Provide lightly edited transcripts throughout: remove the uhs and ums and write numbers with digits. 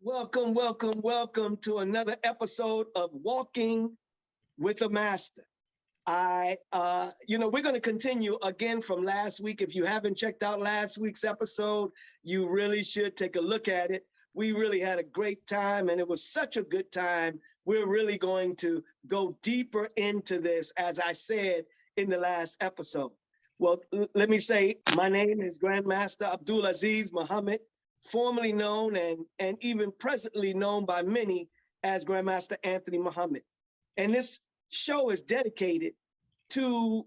Welcome, welcome, welcome to another episode of Walking with a Master. We're going to continue again from last week. If you haven't checked out last week's episode, you really should take a look at it. We really had a great time, and it was such a good time. We're really going to go deeper into this, as I said in the last episode. Well, let me say, my name is Grand Master Abdul Azziz Muhammad, formerly known and even presently known by many as Grand Master Anthony Muhammad. And this show is dedicated to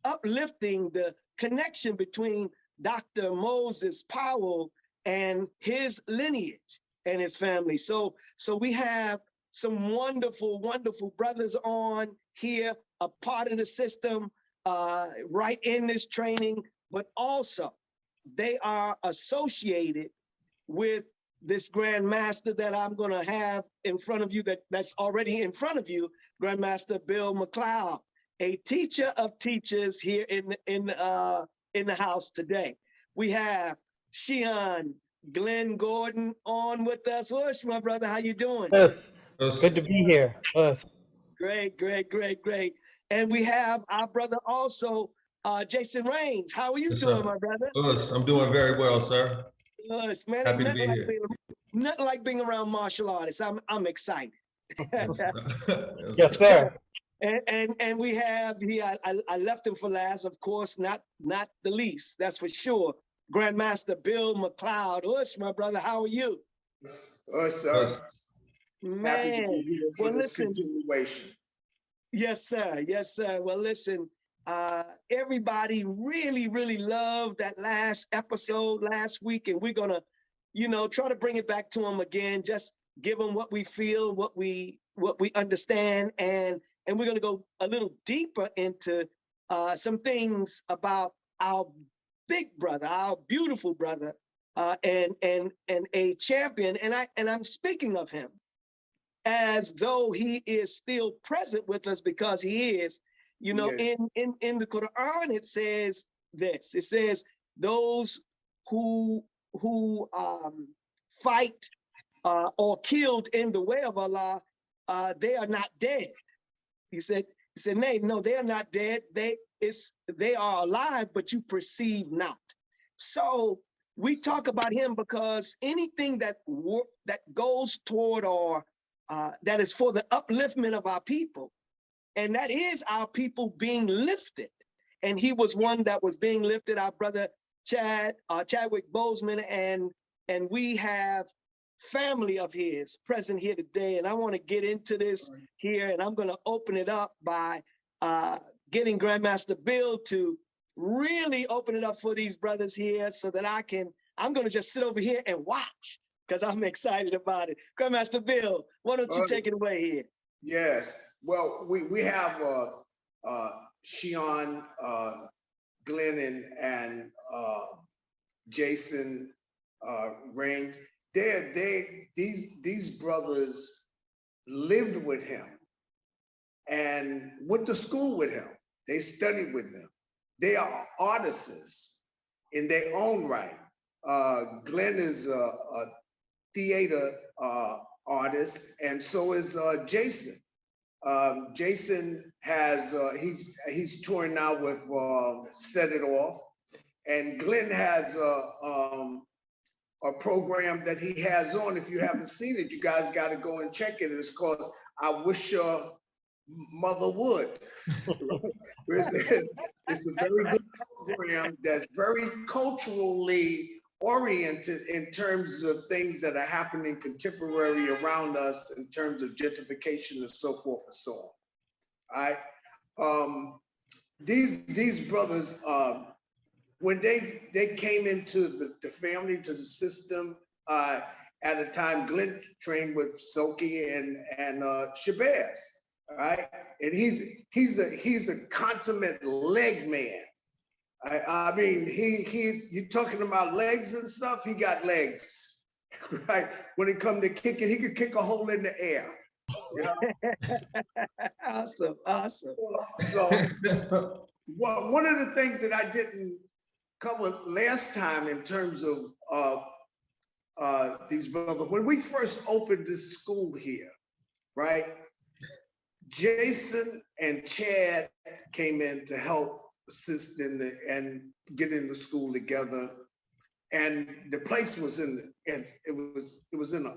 uplifting the connection between Dr. Moses Powell and his lineage and his family. So we have some wonderful, wonderful brothers on here, a part of the system, right in this training, but also they are associated with this Grand Master that I'm going to have in front of you, that's already in front of you, Grand Master Bill McCloud, a teacher of teachers here in the house today. We have Shihan, Glenn Gordon on with us. Hush, my brother, how you doing? Yes, good to be here. Yes. Great. And we have our brother also, Jason Rains. How are you doing, my brother? Yes, I'm doing very well, sir. Yes, man. Happy to be here. Nothing like being around martial artists. I'm excited. Yes, sir. And we have here, I left him for last, of course, not the least, that's for sure. Grand Master Bill McCloud. Hush, my brother, how are you? Sir. Man, well, listen. Yes, sir. Well, listen, everybody really loved that last episode last week, and we're gonna, try to bring it back to them again, just give them what we feel, what we understand, and we're gonna go a little deeper into some things about our big brother, our beautiful brother, and a champion, and I'm speaking of him as though he is still present with us, because he is. In the Quran it says this. It says those who fight or killed in the way of Allah, they are not dead. He said, nay, no, they are not dead. They are alive, but you perceive not. So we talk about him because anything that goes toward or that is for the upliftment of our people, and that is our people being lifted. And he was one that was being lifted, our brother Chadwick Boseman, and we have family of his present here today. And I want to get into this here, and I'm going to open it up by getting Grandmaster Bill to really open it up for these brothers here, so that I'm going to just sit over here and watch, because I'm excited about it. Grandmaster Bill, why don't you take it away here? Yes. Well, we have Shihan, Glenn, and Jason Rains. These brothers lived with him and went to school with him. They studied with him. They are artists in their own right. Glenn is a theater artist, and so is Jason. Jason has he's touring now with Set It Off, and Glenn has a program that he has on. If you haven't seen it, you guys got to go and check it. It's called I Wish Your Mother Would. It's a very good program that's very culturally oriented in terms of things that are happening contemporary around us in terms of gentrification and so forth and so on. All right. These brothers, when they came into the family, to the system, at a time Glenn trained with Soki and Shabazz, all right? And he's a consummate leg man. I mean, you're talking about legs and stuff, he got legs, right? When it comes to kicking, he could kick a hole in the air. You know? Awesome. So, well, one of the things that I didn't cover last time in terms of these brothers. When we first opened this school here, right? Jason and Chad came in to help assist and get in the school together. And the place was in an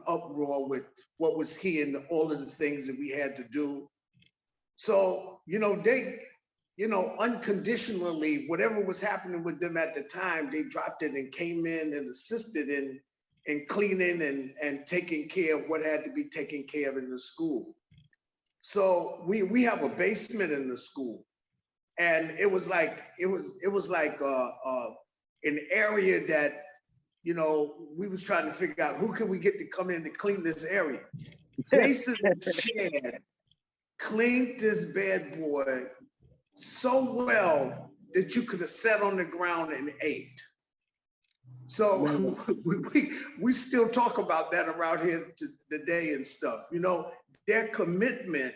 uproar with what was here and all of the things that we had to do. So, they, unconditionally, whatever was happening with them at the time, they dropped it and came in and assisted in cleaning and taking care of what had to be taken care of in the school. So we have a basement in the school, and it was like an area that, we was trying to figure out who could we get to come in to clean this area. Jason and Chad cleaned this bad boy so well that you could have sat on the ground and ate. So we still talk about that around here today and stuff. Their commitment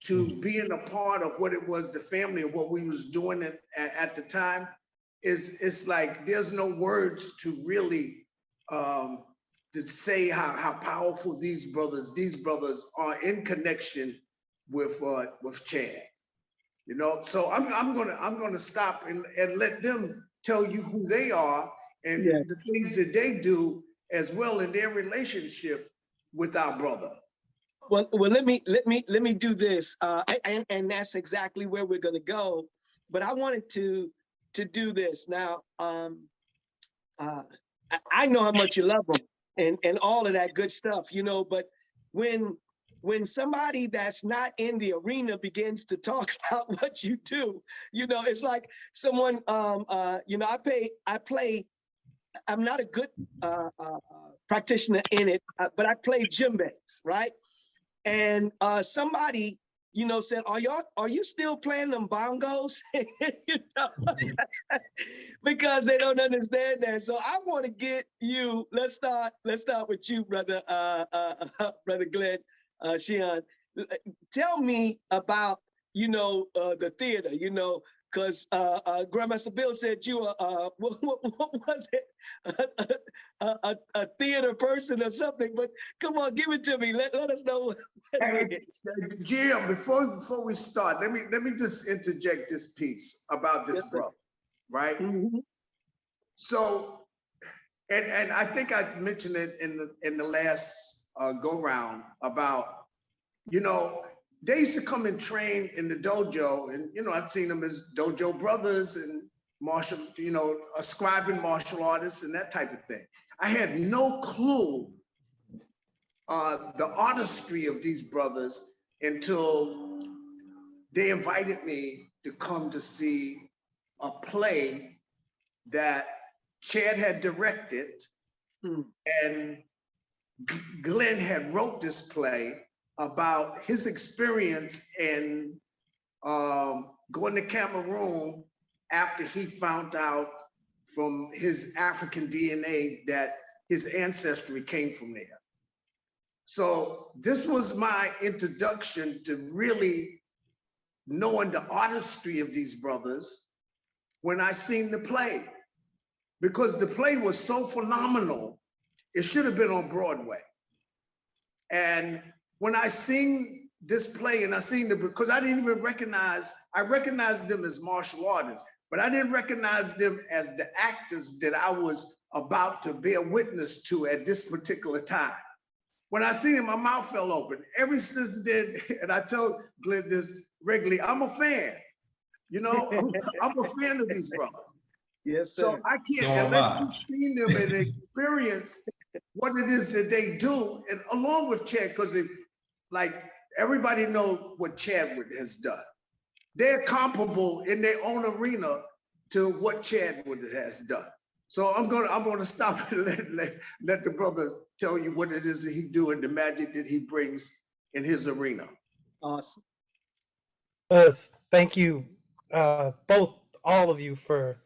to being a part of what it was, the family, and what we was doing at the time, it's like there's no words to really to say how powerful these brothers are in connection with Chad. So I'm gonna stop and let them tell you who they are and the things that they do as well in their relationship with our brother. Well, let me do this, and that's exactly where we're going to go. But I wanted to do this now. I know how much you love them and all of that good stuff, But when somebody that's not in the arena begins to talk about what you do, it's like someone. I play. I'm not a good practitioner in it, but I play djembe, right? And somebody, said, are you still playing them bongos? Because they don't understand that. So I want to get you, let's start with you, brother Glenn, Shihan. Tell me about, the theater, because Grand Master Bill said you what was it? A theater person or something, but come on, give it to me. Let us know. Jim, before we start, let me just interject this piece about this brother, right? Mm-hmm. So, and I think I mentioned it in the last go round about, they used to come and train in the dojo, and I've seen them as dojo brothers and martial, ascribing martial artists and that type of thing. I had no clue the artistry of these brothers until they invited me to come to see a play that Chad had directed, and Glenn had wrote this play about his experience in going to Cameroon after he found out from his African DNA that his ancestry came from there. So this was my introduction to really knowing the artistry of these brothers when I seen the play, because the play was so phenomenal, it should have been on Broadway. And when I seen this play and I seen them, because I didn't even I recognized them as martial artists, but I didn't recognize them as the actors that I was about to bear witness to at this particular time. When I seen him, my mouth fell open. Ever since then, and I told Glenn this regularly, I'm a fan. I'm a fan of these brothers. Yes, sir. So I can't, unless you've seen them and experienced what it is that they do, and along with Chad, because like everybody knows what Chadwick has done. They're comparable in their own arena to what Chadwick has done. So I'm gonna stop and let the brother tell you what it is that he do and the magic that he brings in his arena. Awesome. Thank you, both, all of you for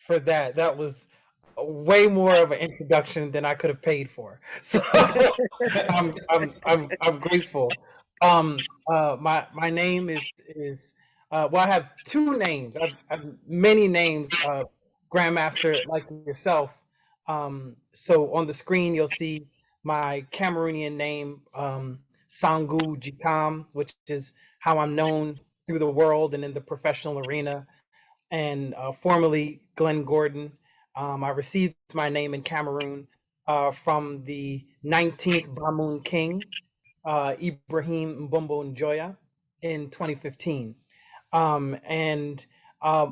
that. That was way more of an introduction than I could have paid for. So I'm grateful. My name is well, I have two names. I've many names. Grand Master like yourself. So on the screen, you'll see my Cameroonian name, Nsangou Njikam, which is how I'm known through the world and in the professional arena. And formerly Glenn Gordon. I received my name in Cameroon from the 19th Bamoun King, Ibrahim Mbombo Njoya, in 2015. And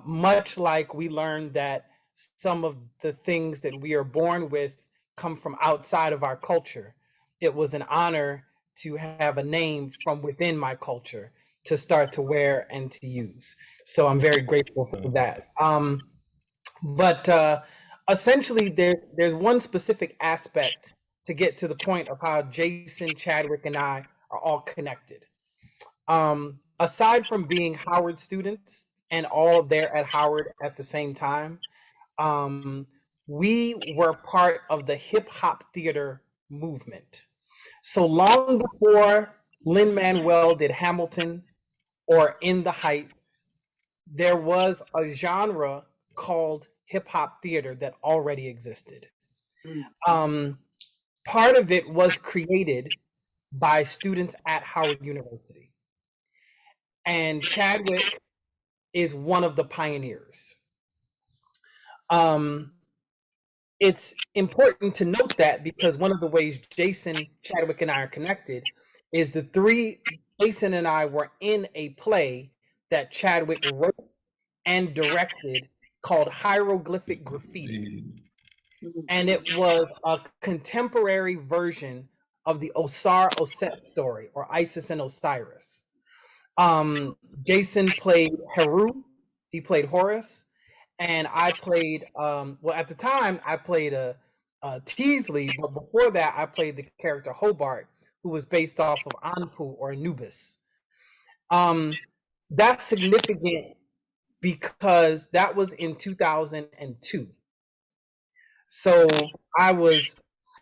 much like we learned that some of the things that we are born with come from outside of our culture, it was an honor to have a name from within my culture to start to wear and to use. So I'm very grateful for that. But essentially, there's one specific aspect to get to the point of how Jason, Chadwick, and I are all connected. Aside from being Howard students and all there at Howard at the same time, we were part of the hip hop theater movement. So long before Lin-Manuel did Hamilton or In the Heights, there was a genre called hip hop theater that already existed. Part of it was created by students at Howard University. And Chadwick is one of the pioneers. It's important to note that because one of the ways Jason, Chadwick, and I are connected is Jason and I were in a play that Chadwick wrote and directed called Hieroglyphic Graffiti. And it was a contemporary version of the Osar-Oset story, or Isis and Osiris. Jason played Heru, he played Horus, and I played, well, at the time, I played a Teasley, but before that, I played the character Hobart, who was based off of Anpu or Anubis. That's significant because that was in 2002. So I was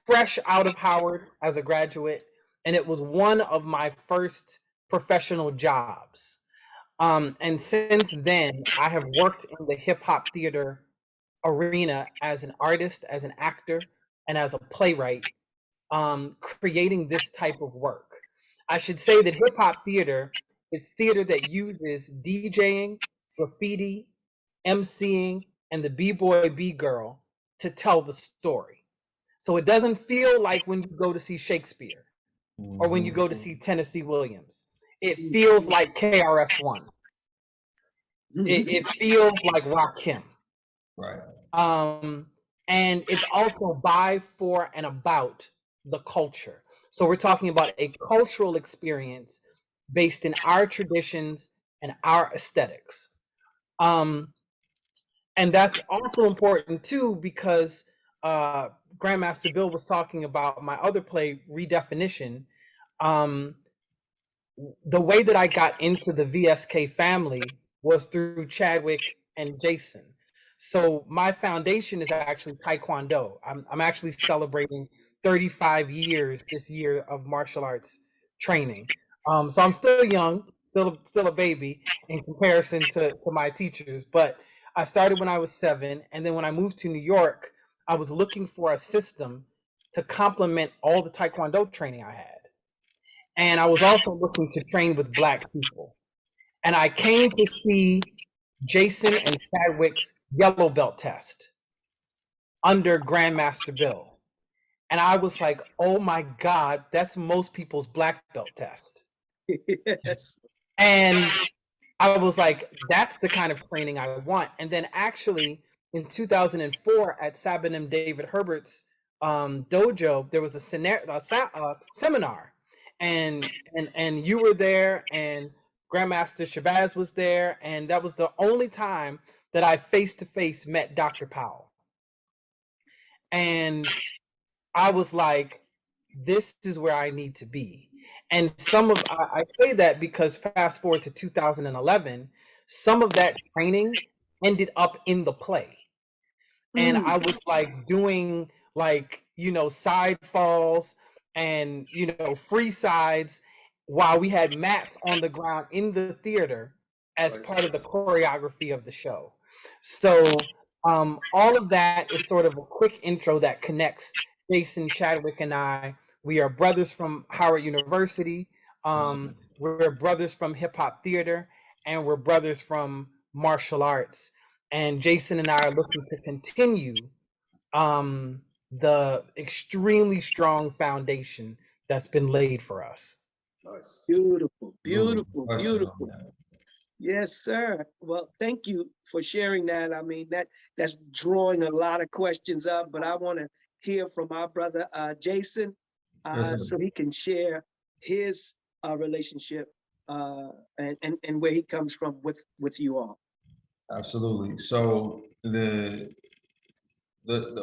fresh out of Howard as a graduate, and it was one of my first professional jobs. And since then, I have worked in the hip hop theater arena as an artist, as an actor, and as a playwright, creating this type of work. I should say that hip hop theater is theater that uses DJing, graffiti, MCing, and the B-boy, B-girl to tell the story. So it doesn't feel like when you go to see Shakespeare or when you go to see Tennessee Williams. It feels like KRS-One. It feels like Rakim. Right. And it's also by, for, and about the culture. So we're talking about a cultural experience based in our traditions and our aesthetics. And that's also important too, because Grand Master Bill was talking about my other play, Redefinition. The way that I got into the VSK family was through Chadwick and Jason. So my foundation is actually Taekwondo. I'm actually celebrating 35 years this year of martial arts training. So I'm still young, still a baby in comparison to my teachers, but I started when I was 7, and then when I moved to New York, I was looking for a system to complement all the Taekwondo training I had. And I was also looking to train with Black people. And I came to see Jason and Chadwick's yellow belt test under Grand Master Bill. And I was like, oh my God, that's most people's black belt test. Yes. And I was like, that's the kind of training I want. And then actually in 2004 at Sabanim David Herbert's dojo, there was a seminar, and you were there, and Grandmaster Shabazz was there, and that was the only time that I face-to-face met Dr. Powell. And I was like, this is where I need to be. And I say that because fast forward to 2011, some of that training ended up in the play. And I was like doing side falls and, free sides while we had mats on the ground in the theater as part of the choreography of the show. So All of that is sort of a quick intro that connects Jason, Chadwick, and I. We are brothers from Howard University. We're brothers from hip hop theater, and we're brothers from martial arts. And Jason and I are looking to continue the extremely strong foundation that's been laid for us. Nice. Beautiful, beautiful, Question on beautiful. that. Yes, sir. Well, thank you for sharing that. I mean, that's drawing a lot of questions up, but I want to hear from our brother Jason, Yes, sir. so he can share his relationship and where he comes from with you all. Absolutely. So the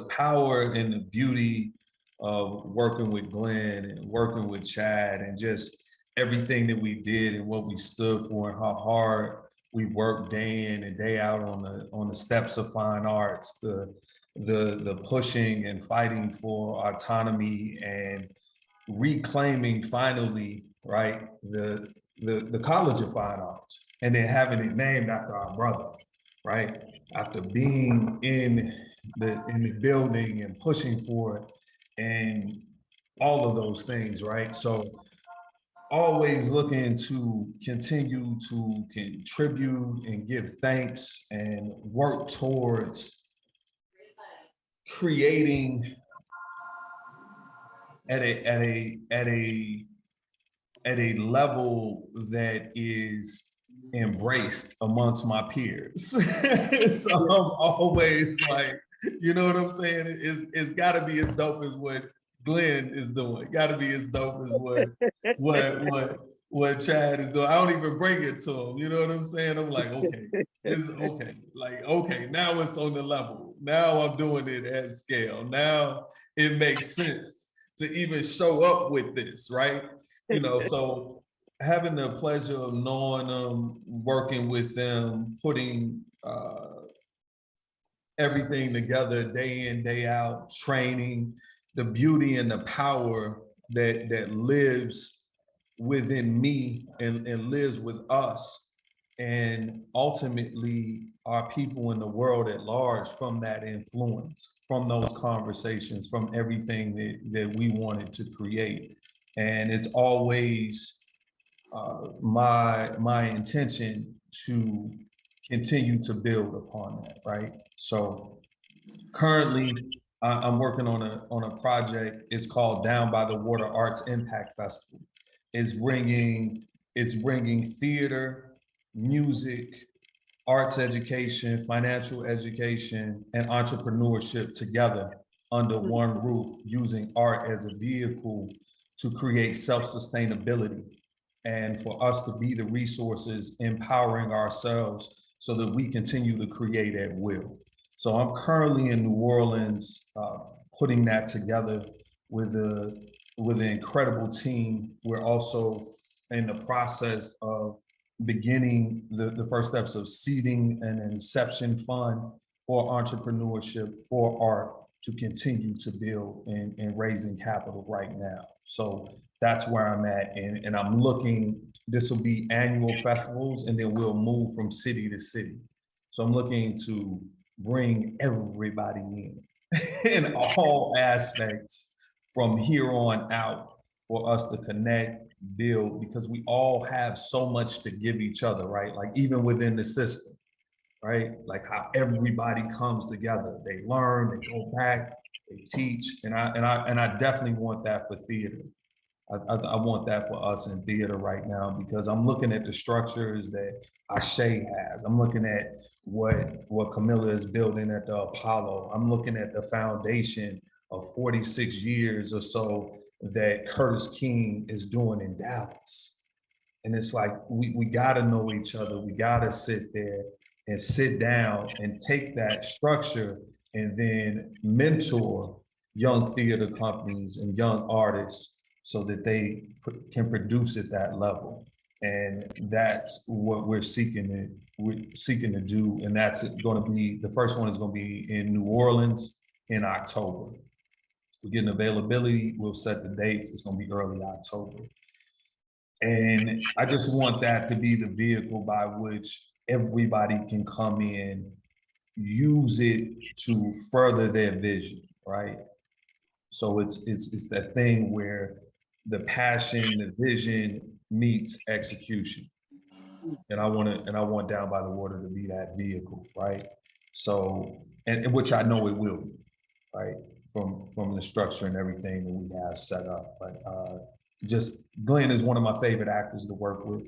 power and the beauty of working with Glenn and working with Chad and just everything that we did and what we stood for and how hard we worked day in and day out on the steps of fine arts, the pushing and fighting for autonomy and reclaiming finally, right, the College of Fine Arts, and then having it named after our brother, right? After being in the building and pushing for it and all of those things, right? So always looking to continue to contribute and give thanks and work towards creating at a level that is embraced amongst my peers. So I'm always like, you know what I'm saying? It's got to be as dope as what Glenn is doing. Got to be as dope as what Chad is doing. I don't even bring it to him. You know what I'm saying? I'm like, okay, this is okay. Like, okay, now it's on the level. Now I'm doing it at scale. Now it makes sense to even show up with this, right? You know, so having the pleasure of knowing them, working with them, putting everything together day in, day out, training, the beauty and the power that lives within me and lives with us, and ultimately our people in the world at large from that influence, from those conversations, from everything that we wanted to create. And it's always my intention to continue to build upon that, right? So currently I'm working on a project. It's called Down by the Water Arts Impact Festival. It's bringing theater, music, arts education, financial education, and entrepreneurship together under one roof, using art as a vehicle to create self-sustainability and for us to be the resources empowering ourselves so that we continue to create at will. So I'm currently in New Orleans, putting that together with an incredible team. We're also in the process of beginning the first steps of seeding an inception fund for entrepreneurship, for art, to continue to build and raising capital right now. So that's where I'm at. And I'm looking, this will be annual festivals, and then we'll move from city to city. So I'm looking to bring everybody in all aspects from here on out for us to connect, build, because we all have so much to give each other, right? Like even within the system, right? Like how everybody comes together, they learn, they go back, they teach, and I definitely want that for theater. I want that for us in theater right now, because I'm looking at the structures that Ashe has. I'm looking at what Camilla is building at the Apollo. I'm looking at the foundation of 46 years or so that Curtis King is doing in Dallas. And it's like, we gotta know each other. We gotta sit there and sit down and take that structure and then mentor young theater companies and young artists so that they can produce at that level. And that's what we're seeking to do. And that's going to be, the first one is going to be in New Orleans in October. We're getting availability. We'll set the dates. It's going to be early October. And I just want that to be the vehicle by which everybody can come in use it to further their vision, right? So it's that thing where the passion, the vision meets execution. And I want Down by the Water to be that vehicle, right? So, and which I know it will be, right? From the structure and everything that we have set up. But just Glenn is one of my favorite actors to work with.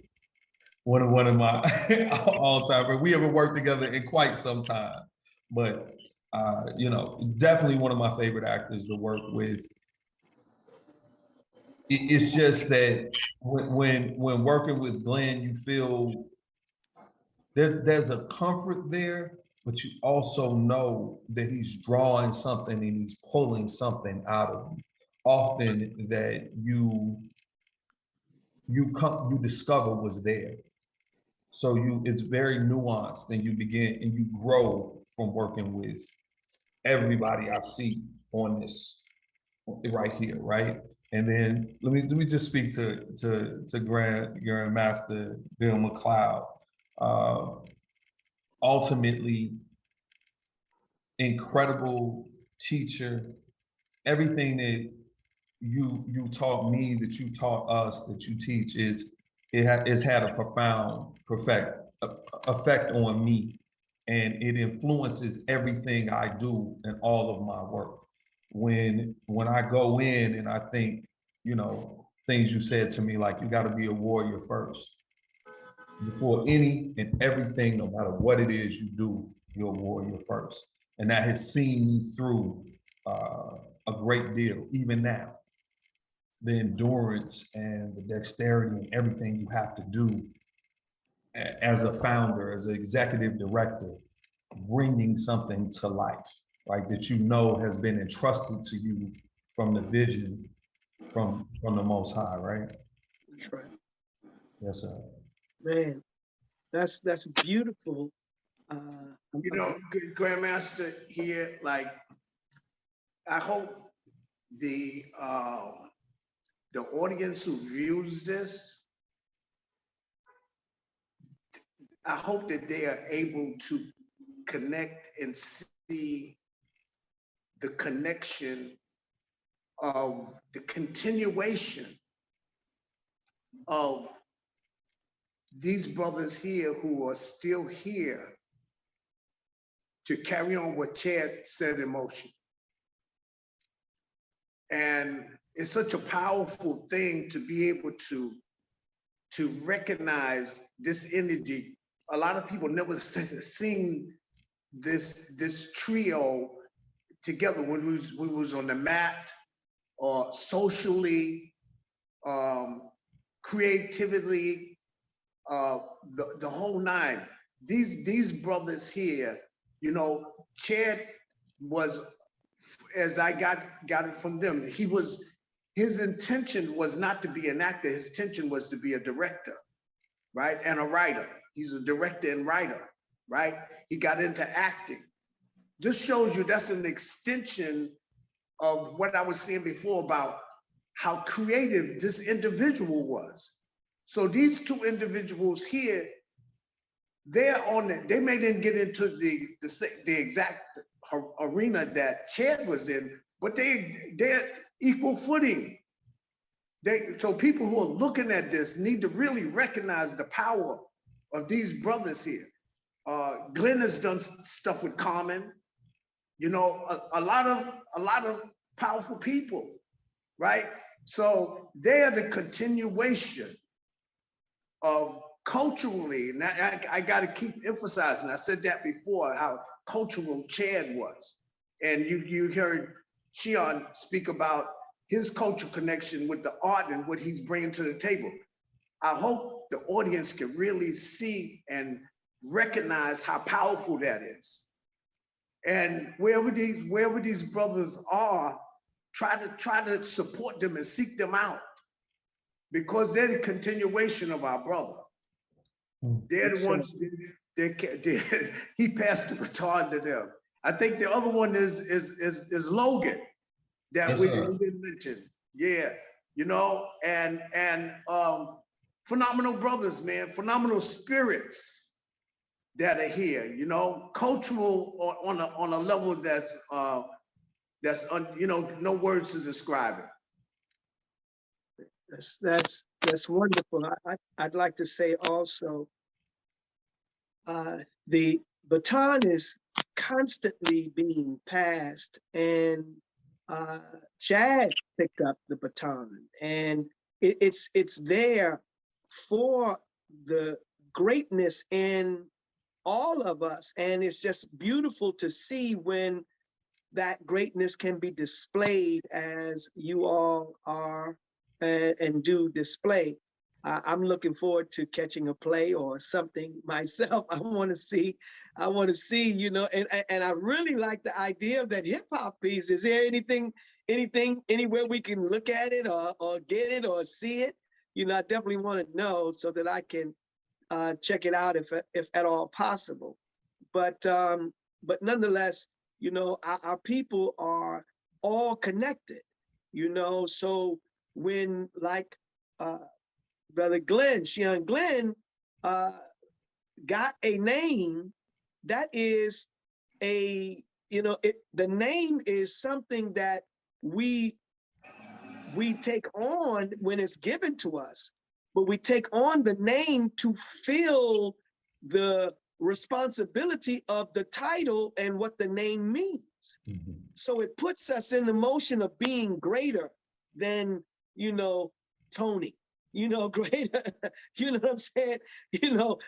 One of my all time. But we haven't worked together in quite some time. But you know, definitely one of my favorite actors to work with. It's just that when working with Glenn, you feel there's a comfort there, but you also know that he's drawing something and he's pulling something out of you. Often that you discover was there. So it's very nuanced, and you begin and you grow from working with everybody I see on this right here, right? And then let me just speak to Grand Master Bill McCloud. Ultimately, incredible teacher. Everything that you taught me, that you taught us, that you teach it's had a profound effect on me, and it influences everything I do and all of my work. When I go in and I think, you know, things you said to me, like you got to be a warrior first. Before any and everything, no matter what it is you do, you're a warrior first. And that has seen me through a great deal, even now. The endurance and the dexterity and everything you have to do as a founder, as an executive director, bringing something to life, right? That you know has been entrusted to you from the vision from the Most High, right? That's right. Yes, sir. Man, that's beautiful. You know, Grandmaster here, like, I hope the audience who views this, I hope that they are able to connect and see the connection of the continuation of these brothers here who are still here to carry on what Chad set in motion. And it's such a powerful thing to be able to recognize this energy. A lot of people never seen this trio together when we was on the mat, or socially, creatively, the whole nine. These brothers here, you know, Chad was, as I got it from them, his intention was not to be an actor. His intention was to be a director, right? And a writer. He's a director and writer, right? He got into acting. This shows you that's an extension of what I was saying before about how creative this individual was. So these two individuals here, they're on it. They may didn't get into the exact arena that Chad was in, but they're equal footing. So people who are looking at this need to really recognize the power of these brothers here. Glenn has done stuff with Common, you know, a lot of powerful people, right? So they're the continuation of culturally, and I got to keep emphasizing, I said that before, how cultural Chad was. And you heard Shihan speak about his cultural connection with the art and what he's bringing to the table. I hope the audience can really see and recognize how powerful that is. And wherever these brothers are, try to support them and seek them out, because they're the continuation of our brother. They're the ones he passed the baton to them. I think the other one is Logan that yes, we didn't mention. Yeah, you know, and phenomenal brothers, man, phenomenal spirits. that are here, you know, cultural on a level that's you know, no words to describe it. That's wonderful. I'd like to say also, the baton is constantly being passed, and Chad picked up the baton, and it's there for the greatness in all of us, and it's just beautiful to see when that greatness can be displayed as you all are and do display. I'm looking forward to catching a play or something myself. I want to see, you know, and I really like the idea of that hip hop piece. Is there anything, anywhere we can look at it or get it or see it? You know, I definitely want to know so that I can check it out if at all possible. But nonetheless, you know, our people are all connected, you know, so when like Brother Glenn, Shihan Glenn, got a name that is a, you know, the name is something that we take on when it's given to us, but we take on the name to fill the responsibility of the title and what the name means. Mm-hmm. So it puts us in the motion of being greater than, you know, Tony, you know, greater, you know what I'm saying? You know,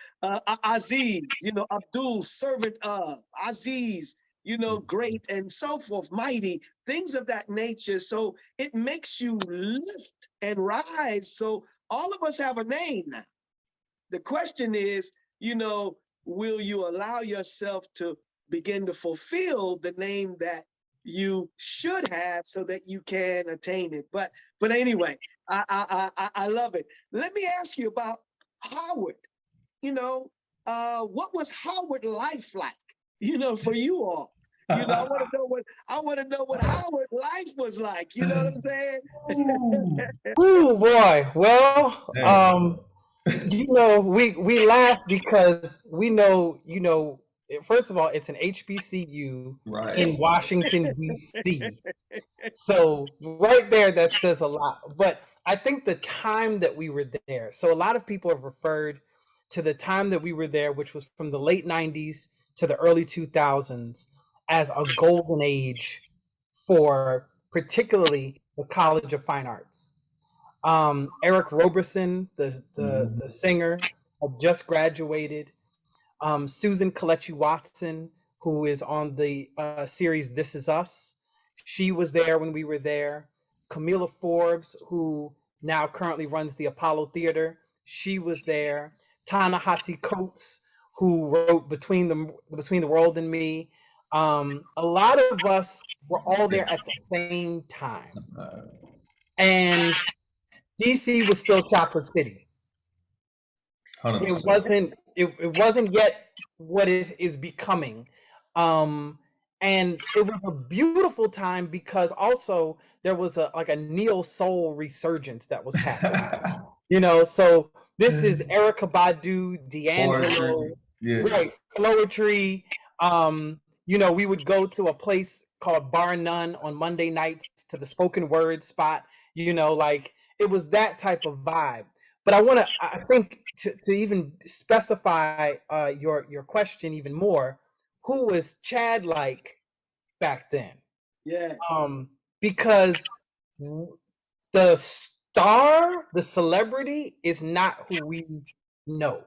Aziz, you know, Abdul, servant of, Aziz, you know, great and so forth, mighty, things of that nature. So it makes you lift and rise. So all of us have a name now. The question is, you know, will you allow yourself to begin to fulfill the name that you should have so that you can attain it? But anyway, I love it. Let me ask you about Howard. You know, what was Howard life like? You know, for you all. You know, I want to know what Howard life was like. You know what I'm saying? Ooh, boy. Well, you know, we laugh because we know, you know, first of all, it's an HBCU in Washington, D.C. So right there, that says a lot. But I think the time that we were there, so a lot of people have referred to the time that we were there, which was from the late 90s to the early 2000s, as a golden age for particularly the College of Fine Arts. Eric Roberson, the singer, had just graduated. Susan Kelechi Watson, who is on the series This Is Us, she was there when we were there. Camila Forbes, who now currently runs the Apollo Theater, she was there. Ta-Nehisi Coates, who wrote Between the World and Me. A lot of us were all there at the same time. And DC was still Chocolate City. 100%. It wasn't yet what it is becoming. And it was a beautiful time because also there was a neo soul resurgence that was happening. You know, so this is Erykah Badu, D'Angelo, right, poetry. You know, we would go to a place called Bar None on Monday nights to the spoken word spot, you know, like it was that type of vibe. But I think to even specify your question even more, who was Chad like back then? Yeah. Because the star, the celebrity is not who we know.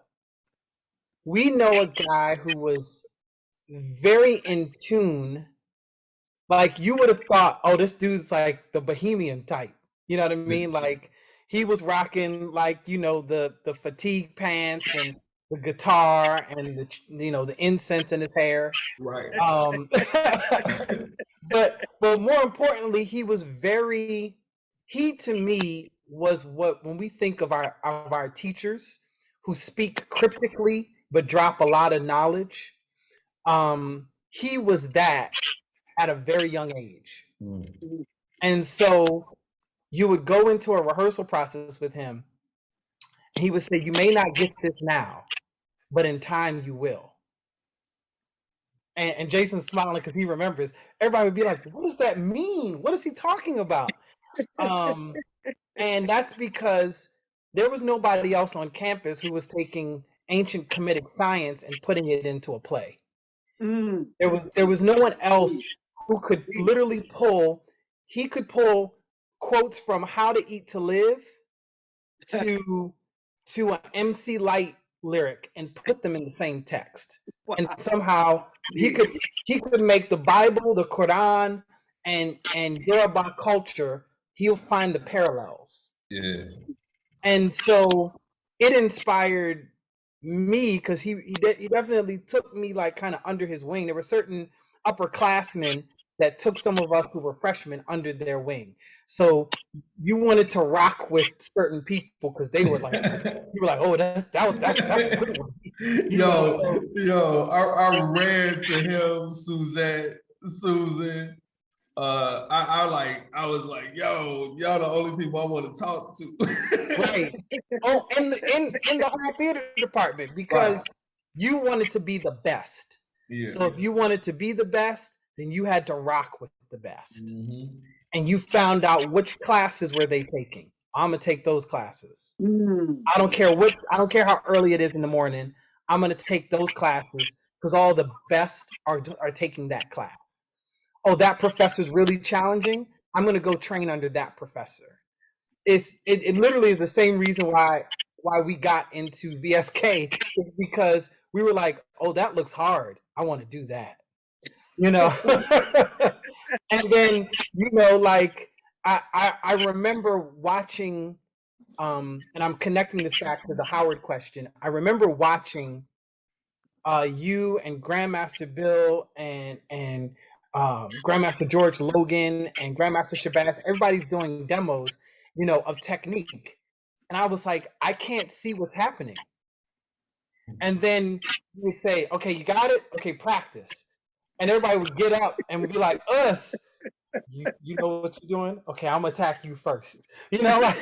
We know a guy who was very in tune. Like you would have thought, oh, this dude's like the bohemian type. You know what I mean? Like he was rocking like, you know, the fatigue pants and the guitar and the, you know, the incense in his hair. Right. But more importantly, he to me was what, when we think of our teachers who speak cryptically but drop a lot of knowledge, he was that at a very young age. Mm. And so you would go into a rehearsal process with him, and he would say, you may not get this now, but in time you will. and Jason's smiling because he remembers. Everybody would be like, "What does that mean? What is he talking about?" And that's because there was nobody else on campus who was taking ancient Kemetic science and putting it into a play. There was no one else who could literally pull. He could pull quotes from How to Eat to Live to an MC Light lyric and put them in the same text. And somehow he could make the Bible, the Quran, and Yoruba culture. He'll find the parallels. Yeah. And so it inspired me because he definitely took me like kind of under his wing. There were certain upperclassmen that took some of us who were freshmen under their wing. So you wanted to rock with certain people because they were like, you were like, oh, that's a good one. I ran to him, Susan. I was like, yo, y'all the only people I want to talk to. Right. Oh, in the whole theater department, because you wanted to be the best. Yeah. So if you wanted to be the best, then you had to rock with the best. And you found out which classes were they taking. I'm gonna take those classes. I don't care how early it is in the morning. I'm gonna take those classes because all the best are taking that class. Oh, that professor's really challenging. I'm gonna go train under that professor. It literally is the same reason why we got into VSK is because we were like, oh, that looks hard. I want to do that. You know. And then, you know, like I remember watching, and I'm connecting this back to the Howard question. I remember watching you and Grand Master Bill and Grand Master George Logan and Grand Master Shabazz. Everybody's doing demos, you know, of technique. And I was like, I can't see what's happening. And then you would say, okay, you got it? Okay, practice. And everybody would get up and would be like, us, you know what you're doing? Okay, I'm gonna attack you first. You know, like,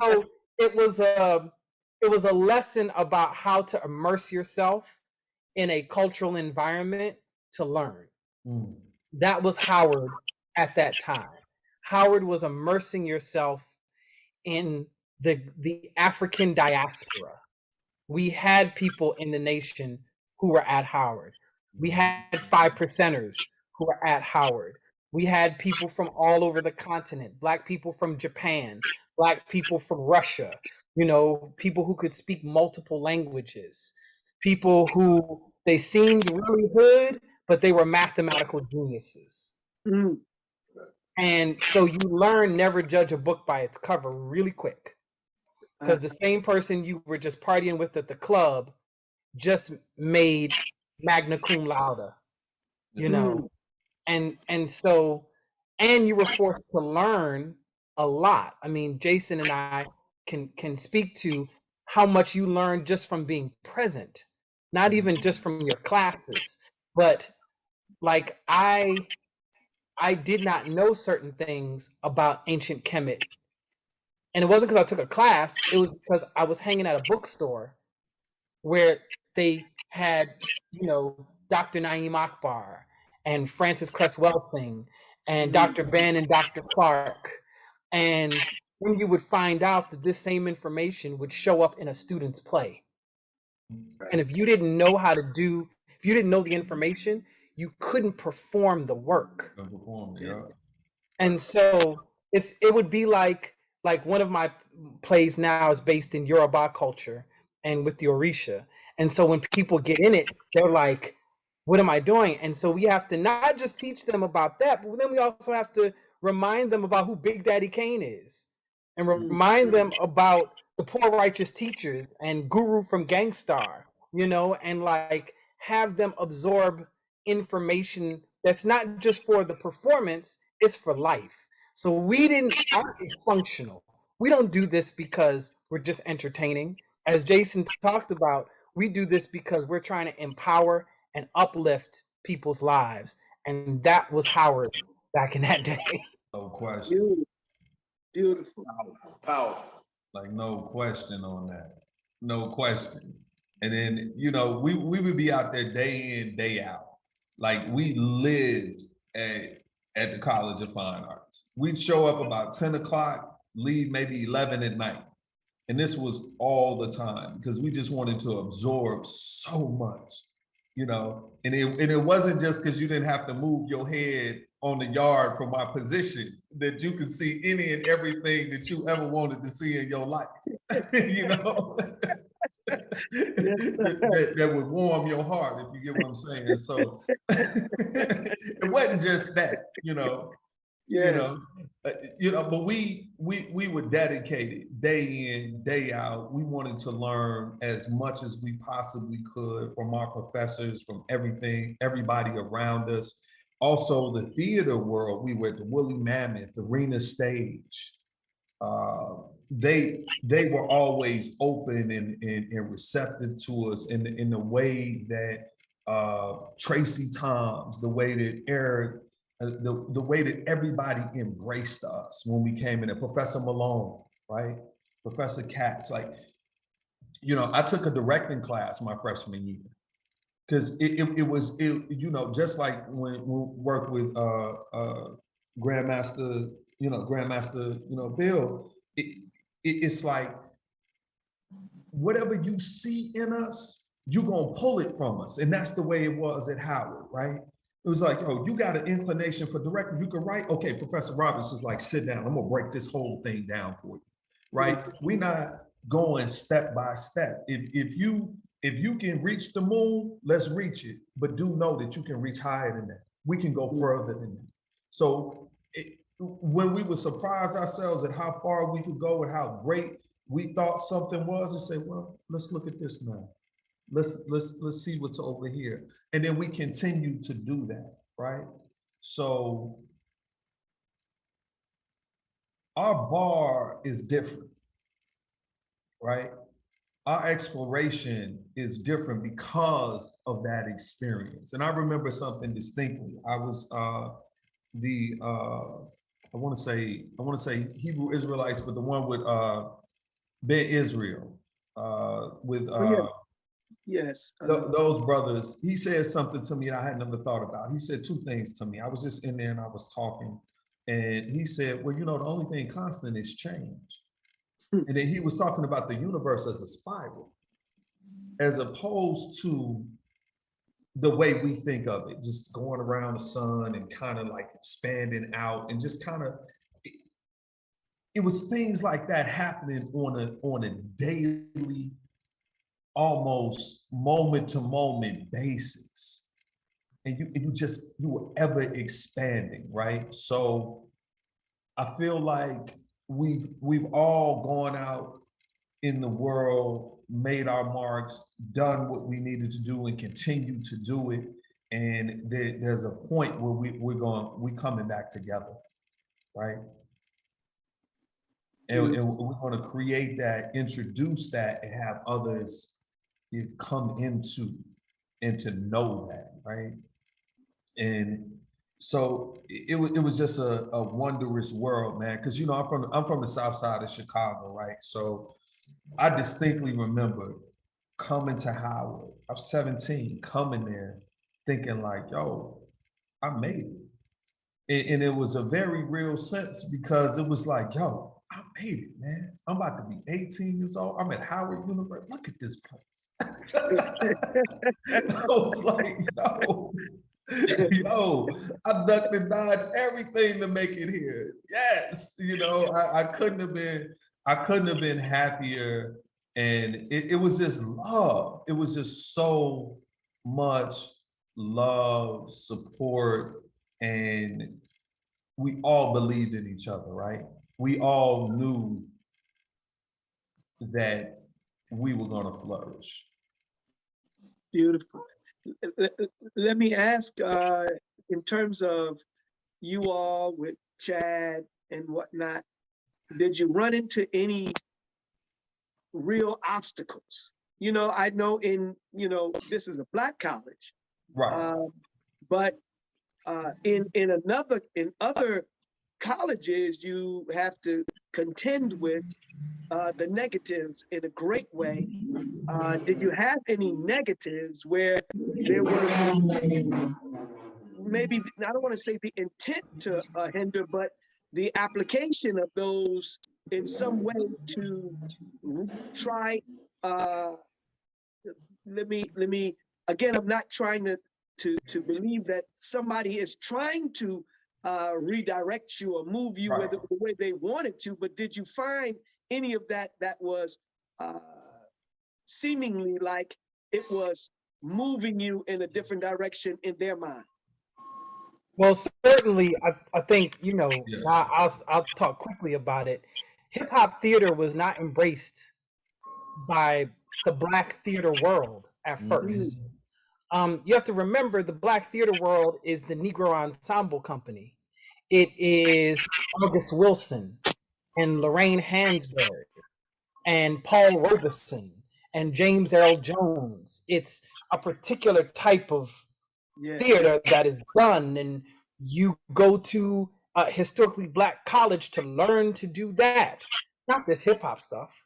so it was a lesson about how to immerse yourself in a cultural environment to learn. That was Howard at that time. Howard was immersing yourself in the African diaspora. We had people in the nation who were at Howard. We had 5%ers who were at Howard. We had people from all over the continent, Black people from Japan, Black people from Russia, you know, people who could speak multiple languages, people who they seemed really good, but they were mathematical geniuses. And so you learn never judge a book by its cover really quick. Because the same person you were just partying with at the club just made magna cum laude, you know. And so you were forced to learn a lot. I mean, Jason and I can speak to how much you learned just from being present, not even just from your classes, but like I did not know certain things about ancient Kemet. And it wasn't because I took a class, it was because I was hanging at a bookstore where they had, you know, Dr. Naeem Akbar and Francis Cress Welsing and Dr. Ben and Dr. Clark. And then you would find out that this same information would show up in a student's play. And if you didn't know if you didn't know the information, you couldn't perform the work. And so it would be like one of my plays now is based in Yoruba culture and with the Orisha. And so when people get in it, they're like, what am I doing? And so we have to not just teach them about that, but then we also have to remind them about who Big Daddy Kane is and remind them about the Poor Righteous Teachers and Guru from Gangstar, you know, and like have them absorb information that's not just for the performance, it's for life. So art is functional. We don't do this because we're just entertaining. As Jason talked about, we do this because we're trying to empower and uplift people's lives. And that was Howard back in that day. No question. Beautiful. Powerful. Like no question on that. No question. And then, you know, we would be out there day in, day out. Like we lived at the College of Fine Arts. We'd show up about 10 o'clock, leave maybe 11 at night. And this was all the time because we just wanted to absorb so much, you know, and it wasn't just because you didn't have to move your head on the yard from my position that you could see any and everything that you ever wanted to see in your life, you know, that would warm your heart, if you get what I'm saying. So it wasn't just that, you know. Yes. But we were dedicated day in, day out. We wanted to learn as much as we possibly could from our professors, from everybody around us. Also, the theater world, we were at the Woolly Mammoth Arena Stage. They were always open and receptive to us in the way that Tracy Toms, the way that Eric, the way that everybody embraced us when we came in there. Professor Malone, right? Professor Katz, like, you know, I took a directing class my freshman year because it was, you know, just like when we worked with Grand Master, Bill, it's like, whatever you see in us, you're gonna pull it from us. And that's the way it was at Howard, right? It was like, oh, you got an inclination for directing, you can write. Okay, Professor Roberts is like, sit down, I'm gonna break this whole thing down for you, right? We're not going step by step. If you can reach the moon, let's reach it. But do know that you can reach higher than that. We can go further than that. So when we would surprise ourselves at how far we could go and how great we thought something was, and say, well, let's look at this now. Let's see what's over here. And then we continue to do that, right? So our bar is different, right? Our exploration is different because of that experience. And I remember something distinctly. I was I want to say Hebrew Israelites, but the one with Ben Israel, Yes. Those brothers, he said something to me that I had never thought about. He said two things to me. I was just in there and I was talking, and he said, well, you know, the only thing constant is change. And then he was talking about the universe as a spiral, as opposed to the way we think of it, just going around the sun and kind of like expanding out, and just kind of, it was things like that happening on a daily, almost moment to moment basis. And you were ever expanding, right? So I feel like we've all gone out in the world, made our marks, done what we needed to do, and continue to do it. And there's a point where we're coming back together, right? And we're going to create that, introduce that, and have others come into and to know that, right? And so it was just a wondrous world, man. Because, you know, I'm from the South Side of Chicago, right? So I distinctly remember coming to Howard. I was 17, coming there, thinking like, yo, I made it. And it was a very real sense, because it was like, yo, I made it, man. I'm about to be 18 years old. I'm at Howard University. Look at this place. I was like, yo, I ducked and dodged everything to make it here. Yes, you know, I couldn't have been happier. And it was just love. It was just so much love, support, and we all believed in each other, right? We all knew that we were going to flourish. Beautiful. Let me ask, in terms of you all with Chad and whatnot, did you run into any real obstacles? You know, I know this is a Black college, right? But in other colleges, you have to contend with the negatives in a great way. Did you have any negatives where there was maybe, I don't want to say the intent to hinder, but the application of those in some way to try, let me, again, I'm not trying to believe that somebody is trying to redirect you or move you Right. the way they wanted to, but did you find any of that was seemingly like it was moving you in a different direction in their mind? Well, certainly, I think, you know, Yeah. I'll talk quickly about it. Hip hop theater was not embraced by the Black theater world at first. You have to remember the Black theater world is the Negro Ensemble Company. It is August Wilson and Lorraine Hansberry and Paul Robeson and James Earl Jones. It's a particular type of theater that is done, and you go to a historically Black college to learn to do that, not this hip hop stuff.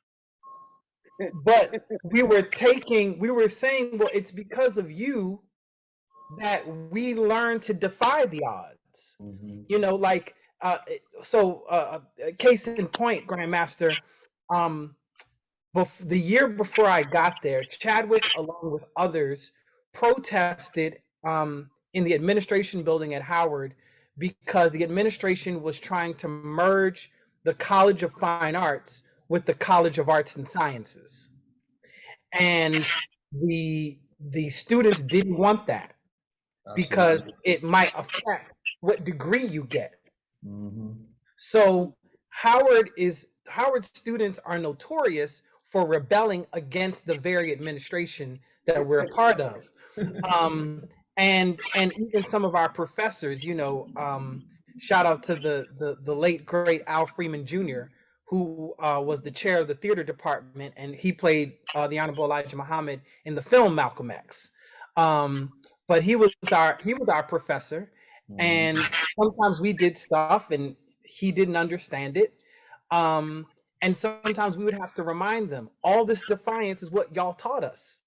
But we were saying, well, it's because of you that we learn to defy the odds. You know, like, case in point, Grand Master, the year before I got there, Chadwick, along with others, protested in the administration building at Howard because the administration was trying to merge the College of Fine Arts with the College of Arts and Sciences. And the students didn't want that because it might affect what degree you get. So Howard students are notorious for rebelling against the very administration that we're a part of. And even some of our professors, you know, shout out to the late great Al Freeman Jr., who was the chair of the theater department, and he played the Honorable Elijah Muhammad in the film Malcolm X. But he was our professor, and sometimes we did stuff and he didn't understand it. And sometimes we would have to remind them, all this defiance is what y'all taught us.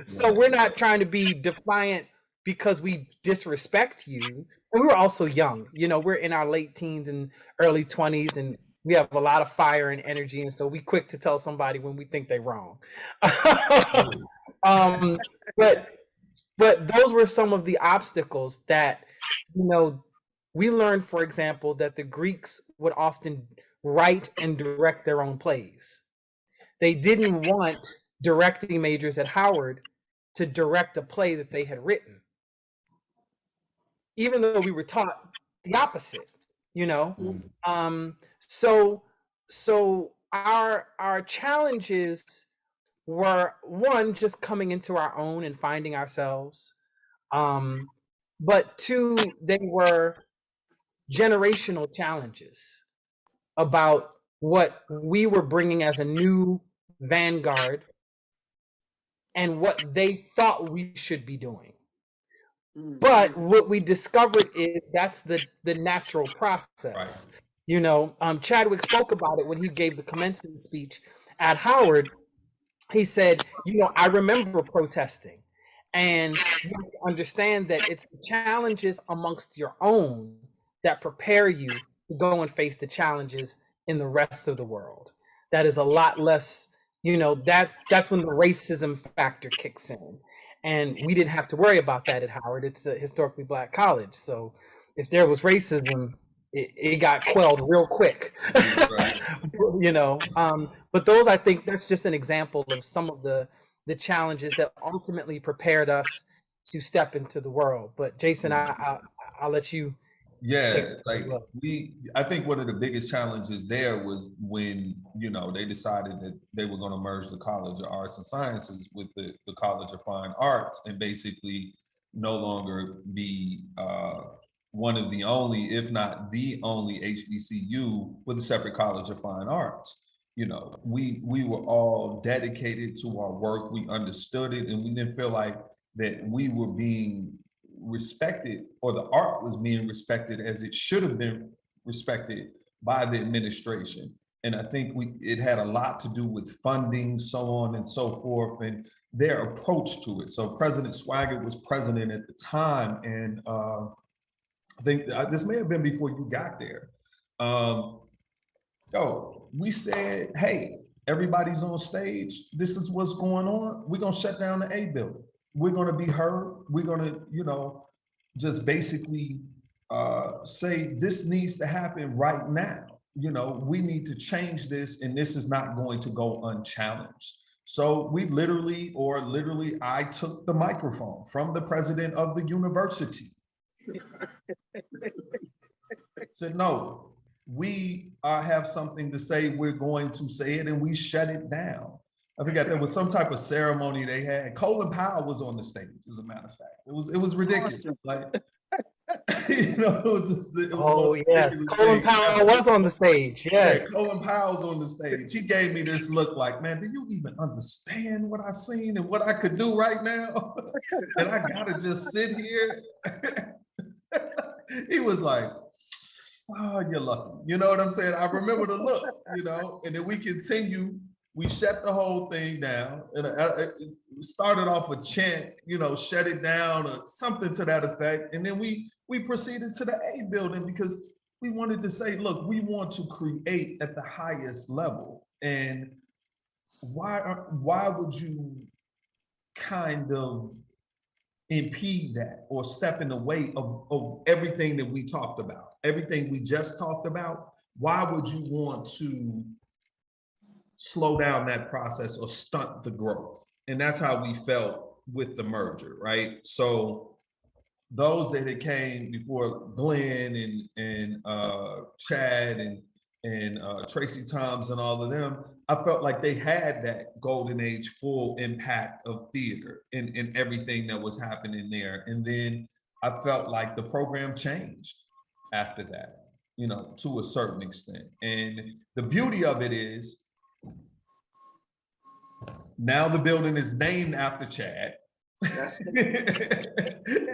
So we're not trying to be defiant because we disrespect you. And we were also young, you know, we're in our late teens and early 20s, and we have a lot of fire and energy, and so we quick to tell somebody when we think they're wrong. But those were some of the obstacles that, you know, we learned, for example, that the Greeks would often write and direct their own plays. They didn't want directing majors at Howard to direct a play that they had written, even though we were taught the opposite, you know. So our challenges were, one, just coming into our own and finding ourselves, but two, they were generational challenges about what we were bringing as a new vanguard and what they thought we should be doing. But what we discovered is that's the natural process. Right. You know, Chadwick spoke about it when he gave the commencement speech at Howard. He said, you know, I remember protesting, and you have to understand that it's the challenges amongst your own that prepare you to go and face the challenges in the rest of the world. That is a lot less, you know, that's when the racism factor kicks in. And we didn't have to worry about that at Howard. It's a historically Black college. So if there was racism, it got quelled real quick. Right. You know, but those, I think that's just an example of some of the challenges that ultimately prepared us to step into the world. But Jason, I'll let you. Yeah, like I think one of the biggest challenges there was when, you know, they decided that they were going to merge the College of Arts and Sciences with the College of Fine Arts, and basically no longer be one of the only, if not the only, HBCU with a separate College of Fine Arts. You know, we were all dedicated to our work. We understood it, and we didn't feel like that we were being respected, or the art was being respected as it should have been respected by the administration. And I think it had a lot to do with funding, so on and so forth, and their approach to it. So President Swaggart was president at the time, and I think this may have been before you got there. We said, hey, everybody's on stage. This is what's going on. We're gonna shut down the A building. We're gonna be heard. We're gonna, just basically say this needs to happen right now. We need to change this, and this is not going to go unchallenged. So we literally, I took the microphone from the president of the university. Said, no, we have something to say, we're going to say it, and we shut it down. I think there was some type of ceremony they had. Colin Powell was on the stage, as a matter of fact. It was ridiculous. Awesome. Like, yes, Colin Powell was on the stage. Yes, yeah, Colin Powell's on the stage. He gave me this look like, man, do you even understand what I seen and what I could do right now? And I gotta just sit here. He was like, oh, you're lucky. You know what I'm saying? I remember the look, and then we continue. We shut the whole thing down, and it started off a chant, shut it down or something to that effect. And then we proceeded to the A building because we wanted to say, look, we want to create at the highest level. And why would you kind of impede that or step in the way of everything that we talked about, everything we just talked about? Why would you want to slow down that process or stunt the growth? And that's how we felt with the merger, right? So those that had came before, Glenn and Chad and Tracy Thoms and all of them, I felt like they had that golden age full impact of theater and everything that was happening there. And then I felt like the program changed after that, to a certain extent. And the beauty of it is, now the building is named after Chad.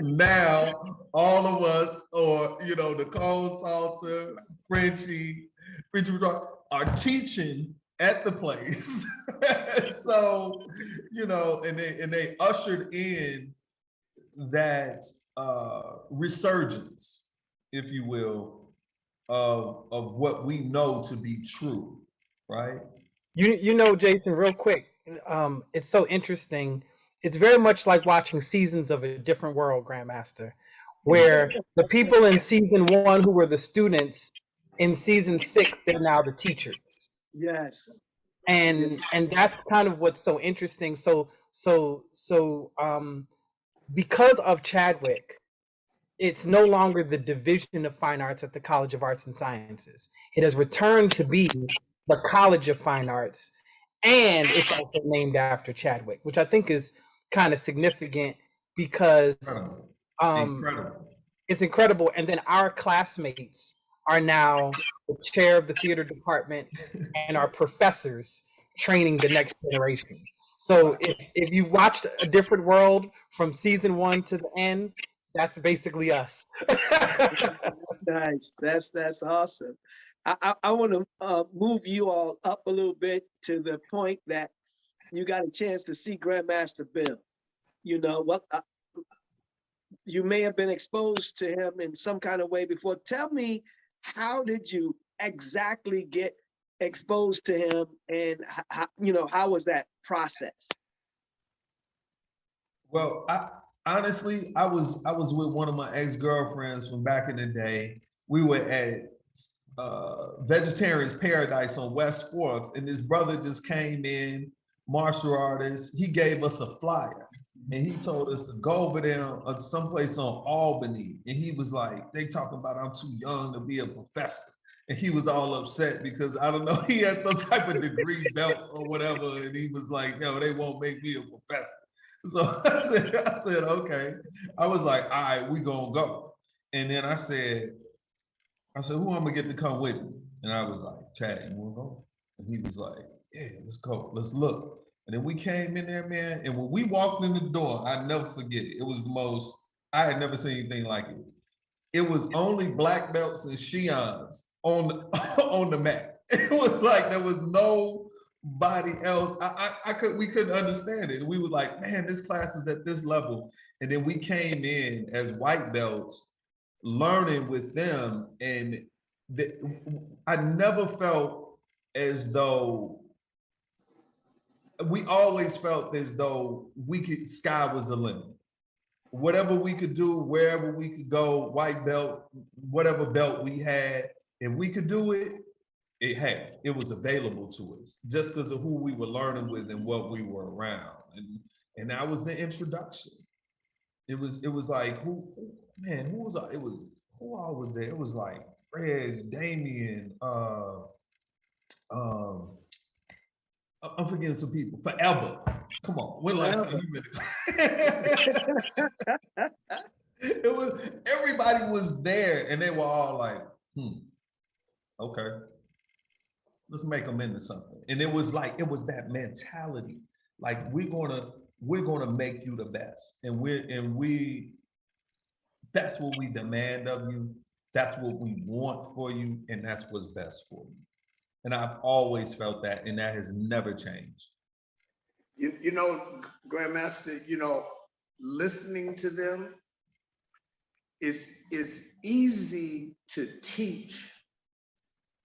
Now all of us, or Nicole Salter, Frenchie are teaching at the place. So, and they ushered in that resurgence, if you will, of what we know to be true, right? Jason, real quick, it's so interesting. It's very much like watching seasons of A Different World, Grand Master, where the people in season 1 who were the students, in season 6, they're now the teachers. Yes. And that's kind of what's so interesting. So because of Chadwick, it's no longer the Division of Fine Arts at the College of Arts and Sciences. It has returned to be the College of Fine Arts, and it's also named after Chadwick, which I think is kind of significant because it's incredible. And then our classmates are now the chair of the theater department and our professors training the next generation. So if you've watched A Different World from season 1 to the end, that's basically us. That's nice. That's awesome. I want to move you all up a little bit to the point that you got a chance to see Grand Master Bill. You may have been exposed to him in some kind of way before. Tell me, how did you exactly get exposed to him, and how was that process? Well, honestly, I was with one of my ex-girlfriends from back in the day. We were at Vegetarian's Paradise on West 4th, and this brother just came in, martial artist. He gave us a flyer, and he told us to go over there someplace on Albany. And he was like, they talking about I'm too young to be a professor. And he was all upset because, I don't know, he had some type of degree belt or whatever. And he was like, no, they won't make me a professor. So I said, okay. I was like, all right, we gonna go. And then I said, who I'm gonna get to come with me? And I was like, Chad, you wanna go? And he was like, yeah, let's go, let's look. And then we came in there, man. And when we walked in the door, I never forget it. It was the most, I had never seen anything like it. It was only black belts and Shihans on the mat. It was like there was nobody else. We couldn't understand it. We were like, man, this class is at this level. And then we came in as white belts, learning with them, and I never felt as though, we always felt as though sky was the limit. Whatever we could do, wherever we could go, white belt, whatever belt we had, if we could do it, it was available to us just because of who we were learning with and what we were around. And that was the introduction. It was like, who all was there? It was like Reg, Damien, I'm forgetting some people. Forever. Come on. When last time you been? It was, everybody was there and they were all like, okay, let's make them into something. And it was that mentality. Like, we're gonna make you the best. And that's what we demand of you. That's what we want for you. And that's what's best for you. And I've always felt that, and that has never changed. You know, Grand Master, listening to them is easy to teach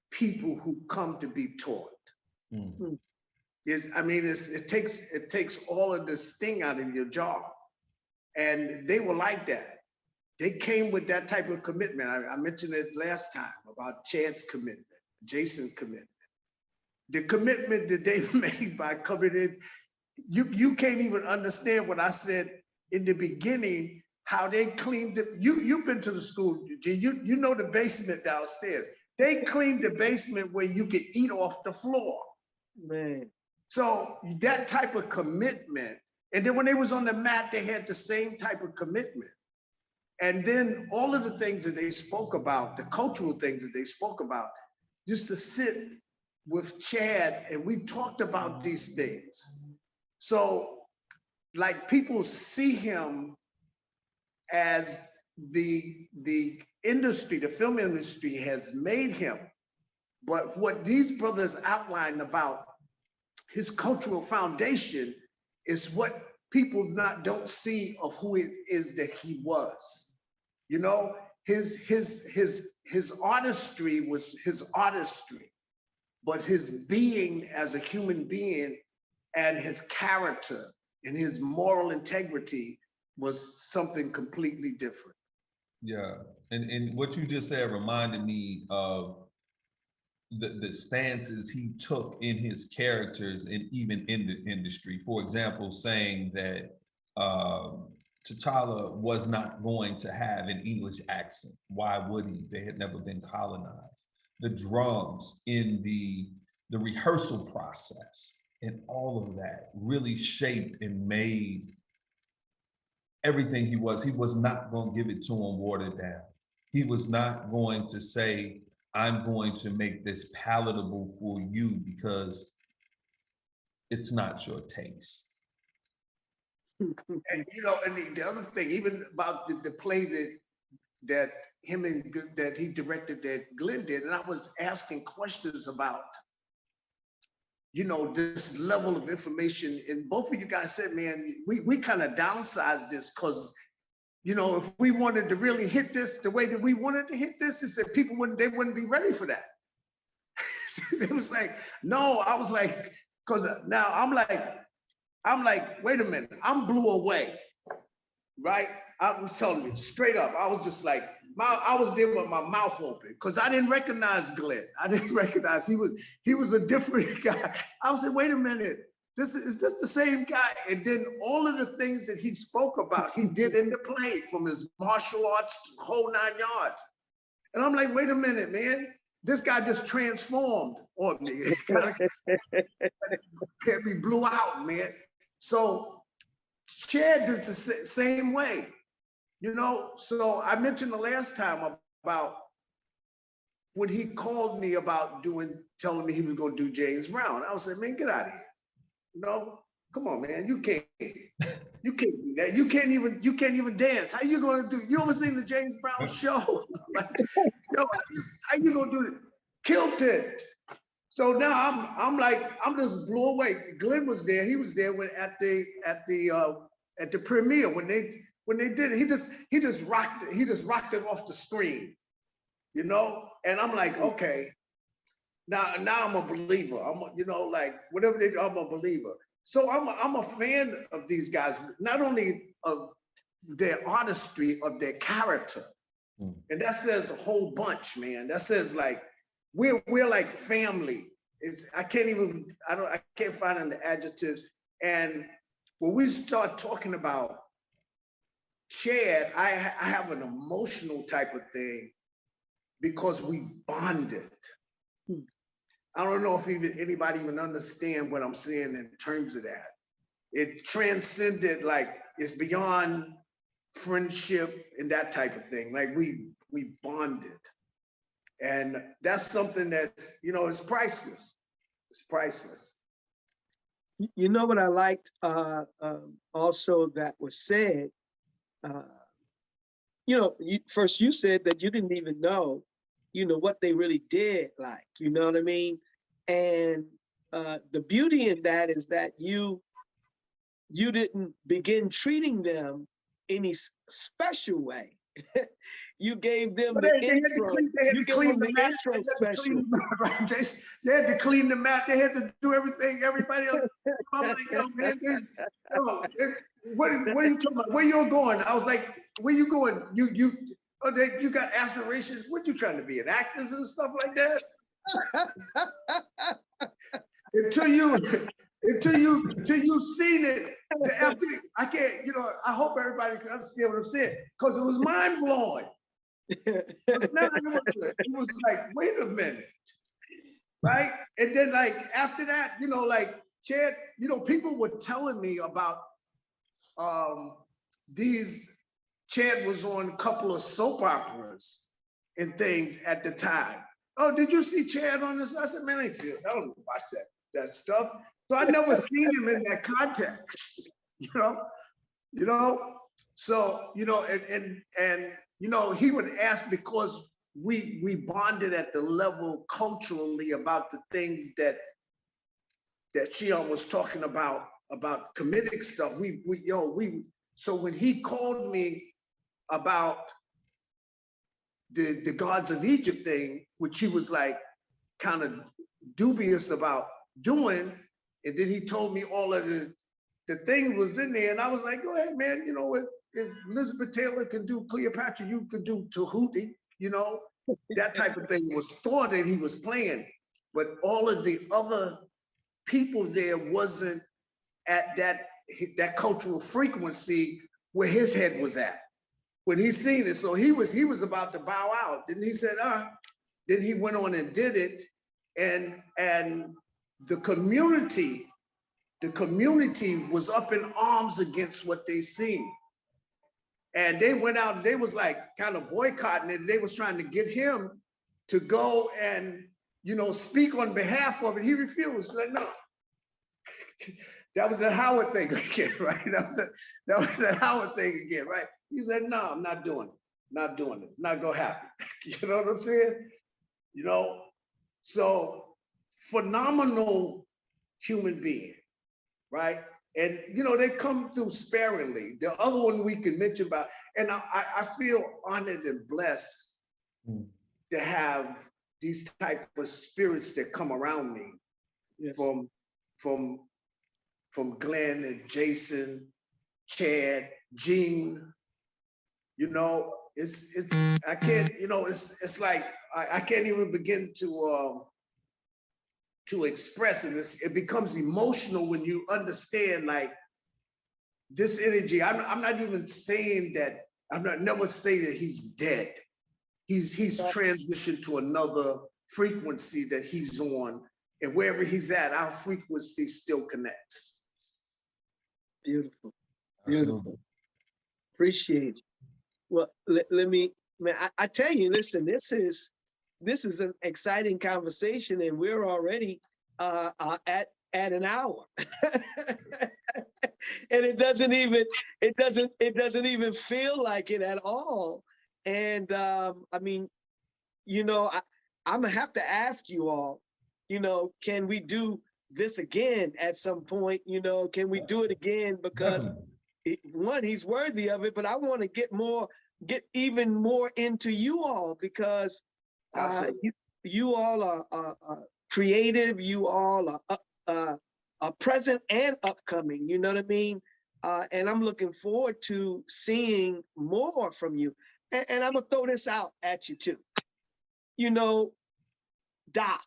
people who come to be taught. Mm-hmm. It takes all of the sting out of your job. And they were like that. They came with that type of commitment. I mentioned it last time about Chad's commitment, Jason's commitment. The commitment that they made by coming in, you can't even understand what I said in the beginning, how they cleaned it. You've been to the school, you know the basement downstairs. They cleaned the basement where you could eat off the floor. Man. So that type of commitment, and then when they was on the mat, they had the same type of commitment. And then all of the things that they spoke about, the cultural things that they spoke about, used to sit with Chad and we talked about these things. So like, people see him as the industry, the film industry has made him. But what these brothers outlined about his cultural foundation is what people don't see of who it is that he was. His artistry was his artistry, but his being as a human being and his character and his moral integrity was something completely different. Yeah, and what you just said reminded me of the stances he took in his characters and even in the industry. For example, saying that T'Challa was not going to have an English accent. Why would he? They had never been colonized. The drums in the rehearsal process and all of that really shaped and made everything he was. He was not going to give it to him watered down. He was not going to say, I'm going to make this palatable for you because it's not your taste. And and the other thing, even about the play that he directed, that Glenn did, and I was asking questions about, this level of information. And both of you guys said, man, we kind of downsized this because, if we wanted to really hit this the way that we wanted to hit this, it said people wouldn't be ready for that. It was like, no, I was like, because now I'm like, wait a minute, I'm blew away, right? I was telling you straight up, I was just like, I was there with my mouth open because I didn't recognize Glenn. I didn't recognize he was a different guy. I was like, wait a minute, is this the same guy? And then all of the things that he spoke about, he did in the play, from his martial arts, whole 9 yards. And I'm like, wait a minute, man, this guy just transformed on me. Can't be blew out, man. So Chad did the same way, So I mentioned the last time about when he called me about telling me he was going to do James Brown. I was like, man, get out of here. Come on, man, you can't do that. You can't even dance. How you going to do? You ever seen the James Brown show? Like, how you going to do it? Killed it. So now I'm just blew away. Glenn was there. He was there when at the premiere when they did it. He just rocked it. He just rocked it off the screen, you know. And I'm like, okay, now I'm a believer. Like whatever they do, I'm a believer. So I'm a fan of these guys, not only of their artistry, of their character, and that says a whole bunch, man. That says like we're like family. I can't find any adjectives. And when we start talking about Chad, I have an emotional type of thing because we bonded. I don't know if anybody even understand what I'm saying in terms of that. It transcended, like it's beyond friendship and that type of thing. Like we bonded. And that's something that's, it's priceless. It's priceless. You know what I liked also that was said, first you said that you didn't even know, what they really did like, you know what I mean? And the beauty in that is that you didn't begin treating them any special way. You gave them the intro. You gave them the intro special. They had to clean the mat. They had to do everything. Everybody else. I'm like, yo, man, what are you talking about? Where you going? I was like, where you going? You got aspirations. What you trying to be, an actor and stuff like that? Until you seen it, the epic, I can't, I hope everybody can understand what I'm saying, because it was mind blowing. It was like, wait a minute, right? And then like after that, like Chad, people were telling me about Chad was on a couple of soap operas and things at the time. Oh, did you see Chad on this? I said, man, I don't watch that stuff. So I never seen him in that context, So, he would ask, because we bonded at the level culturally about the things that Shihan was talking about comedic stuff. So when he called me about the gods of Egypt thing, which he was like kind of dubious about doing, and then he told me all of the thing was in there, and I was like, go ahead, man. If Elizabeth Taylor can do Cleopatra, you could do Tahuti, that type of thing was thought that he was playing. But all of the other people there wasn't at that cultural frequency where his head was at when he seen it. So he was about to bow out. Then he said, then he went on and did it. And the community was up in arms against what they seen. And they went out and they was like kind of boycotting it. They was trying to get him to go and, speak on behalf of it. He refused. Like, no. That was that Howard thing again, right? That was that Howard thing again, right? He said, no, I'm not doing it. Not doing it. Not gonna happen. You know what I'm saying? So phenomenal human being, right? And they come through sparingly. The other one we can mention about, and I feel honored and blessed to have these type of spirits that come around me. Yes. From Glenn and Jason, Chad, Gene. It's I can't, it's like I can't even begin to express it. It becomes emotional when you understand like this energy. I'm not even saying that, never say that he's dead. He's transitioned to another frequency that he's on, and wherever he's at, our frequency still connects. Beautiful, beautiful. Absolutely. Appreciate it. Well, let me, man, I tell you, listen, this is an exciting conversation, and we're already at an hour. And it doesn't even feel like it at all. And I'm gonna have to ask you all, you know, can we do this again at some point? You know, can we do it again? Because one, he's worthy of it, but I want to get even more into you all, because you all are creative. You all are present and upcoming. You know what I mean? And I'm looking forward to seeing more from you. And I'm gonna throw this out at you too. You know, Doc,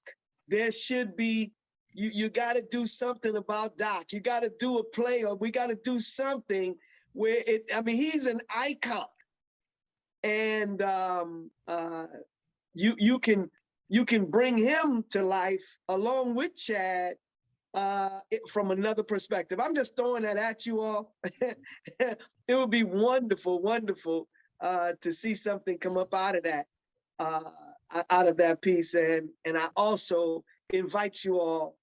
there should be, you got to do something about Doc. You got to do a play, or we got to do something where I mean, he's an icon, and you can bring him to life along with Chad from another perspective. I'm just throwing that at you all. It would be wonderful, wonderful to see something come up out of that piece. And I also invite you all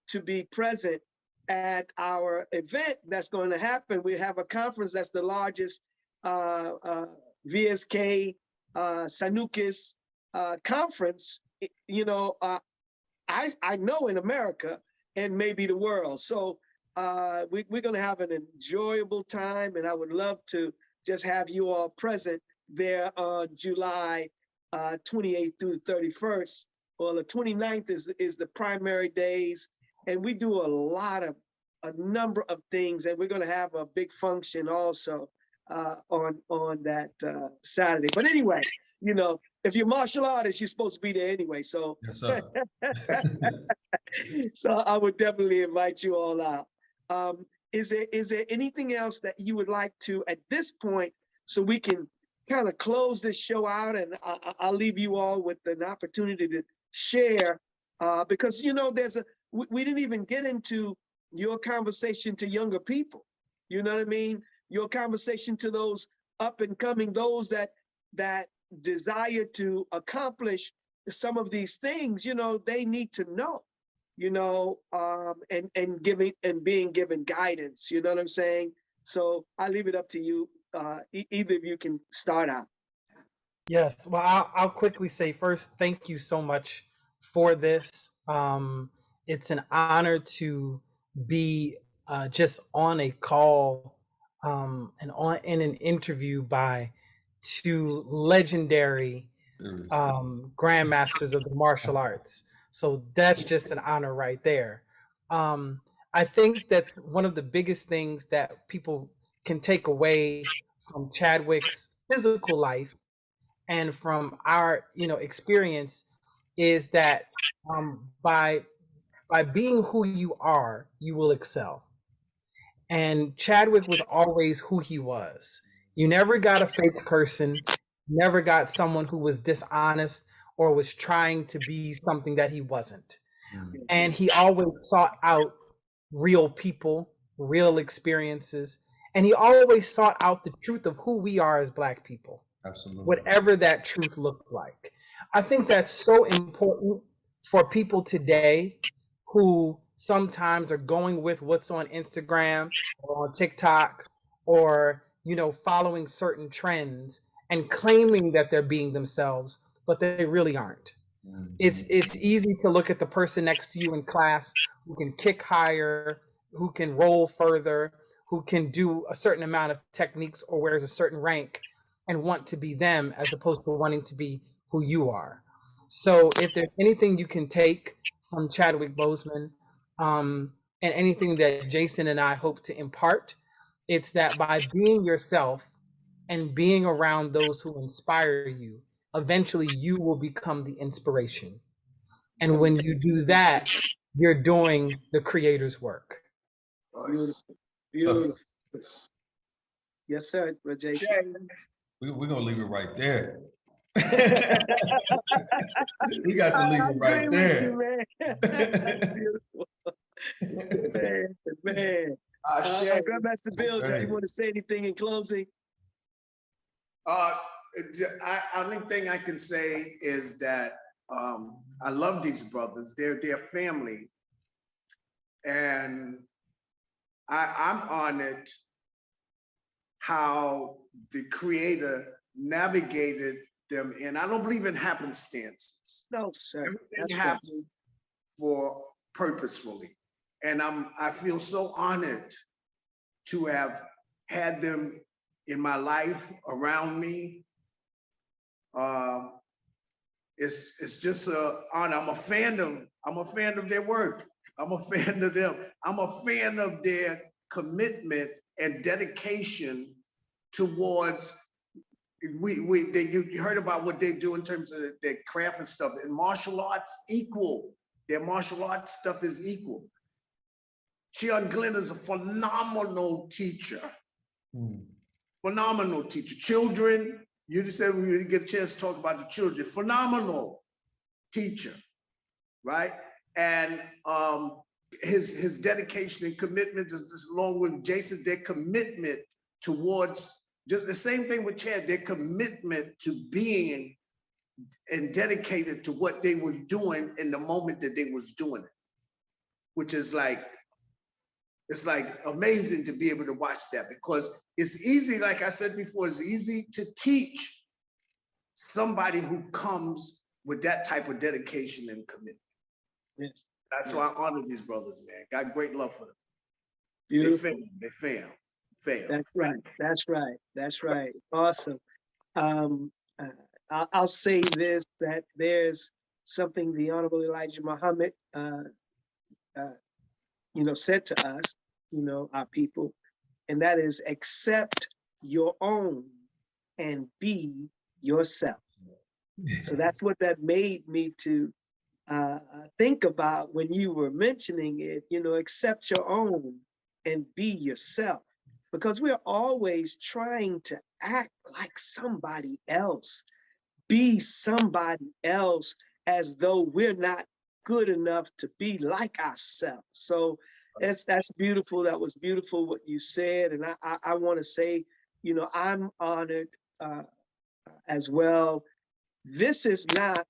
to be present at our event that's going to happen. We have a conference that's the largest VSK Sanukis conference, you know, I know in America and maybe the world. So we're going to have an enjoyable time, and I would love to just have you all present there on July 28th through the 31st. Well, the 29th is the primary days, and we do a number of things, and we're going to have a big function also on that Saturday. But anyway, you know, if you're a martial artist, you're supposed to be there anyway. So, Yes, sir. so I would definitely invite you all out. Is there anything else that you would like to at this point, so we can kind of close this show out, and I'll leave you all with an opportunity to share, because you know we didn't even get into your conversation to younger people. You know what I mean? Your conversation to those up and coming, those that desire to accomplish some of these things. You know, they need to know, you know, and being given guidance. You know what I'm saying? So I leave it up to you. Either of you can start out. Yes, well, I'll quickly say first, thank you so much for this. It's an honor to be just on a call and in an interview by two legendary Grand Masters of the martial arts. So that's just an honor right there. I think that one of the biggest things that people can take away from Chadwick's physical life and from our, you know, experience is that by being who you are, you will excel. And Chadwick was always who he was. You never got a fake person, never got someone who was dishonest or was trying to be something that he wasn't. And he always sought out real people, real experiences, and he always sought out the truth of who we are as Black people. Absolutely. Whatever that truth looked like. I think that's so important for people today who sometimes are going with what's on Instagram or on TikTok, or, you know, following certain trends and claiming that they're being themselves, but they really aren't. Mm-hmm. It's easy to look at the person next to you in class who can kick higher, who can roll further, who can do a certain amount of techniques or wears a certain rank, and want to be them as opposed to wanting to be who you are. So if there's anything you can take from Chadwick Boseman, and anything that Jason and I hope to impart, it's that by being yourself and being around those who inspire you, eventually you will become the inspiration. And when you do that, you're doing the Creator's work. Beautiful. Beautiful. Yes, sir, Jason. We're going to leave it right there. We got to leave it right there. You, man. That's beautiful. Man. Grand Master Bill, did you want to say anything in closing? Only thing I can say is that I love these brothers. They're family. And I'm honored how the Creator navigated them. And I don't believe in happenstances. No, sir. Everything happened for purposefully. And I feel so honored to have had them in my life, around me. It's just an honor. I'm a fan of their work. I'm a fan of them. I'm a fan of their commitment and dedication towards, you heard about what they do in terms of their craft and stuff. And martial arts, equal. Their martial arts stuff is equal. Shihan Glenn is a phenomenal teacher. Phenomenal teacher. Children, you just said we didn't get a chance to talk about the children. Phenomenal teacher, right? And his dedication and commitment, along with Jason, their commitment towards, just the same thing with Chad, their commitment to being and dedicated to what they were doing in the moment that they was doing it, which is like, it's like amazing to be able to watch that, because it's easy, like I said before, it's easy to teach somebody who comes with that type of dedication and commitment. Yes. That's why I honor these brothers, man. Got great love for them. Beautiful. They fail. That's right. That's right. That's right. Awesome. I'll say this, that there's something the Honorable Elijah Muhammad, said to us, our people, and that is accept your own and be yourself. So that's what that made me to think about when you were mentioning it, accept your own and be yourself, because we're always trying to act like somebody else, be somebody else, as though we're not good enough to be like ourselves. So that's beautiful. That was beautiful what you said. And I want to say, I'm honored as well. This is not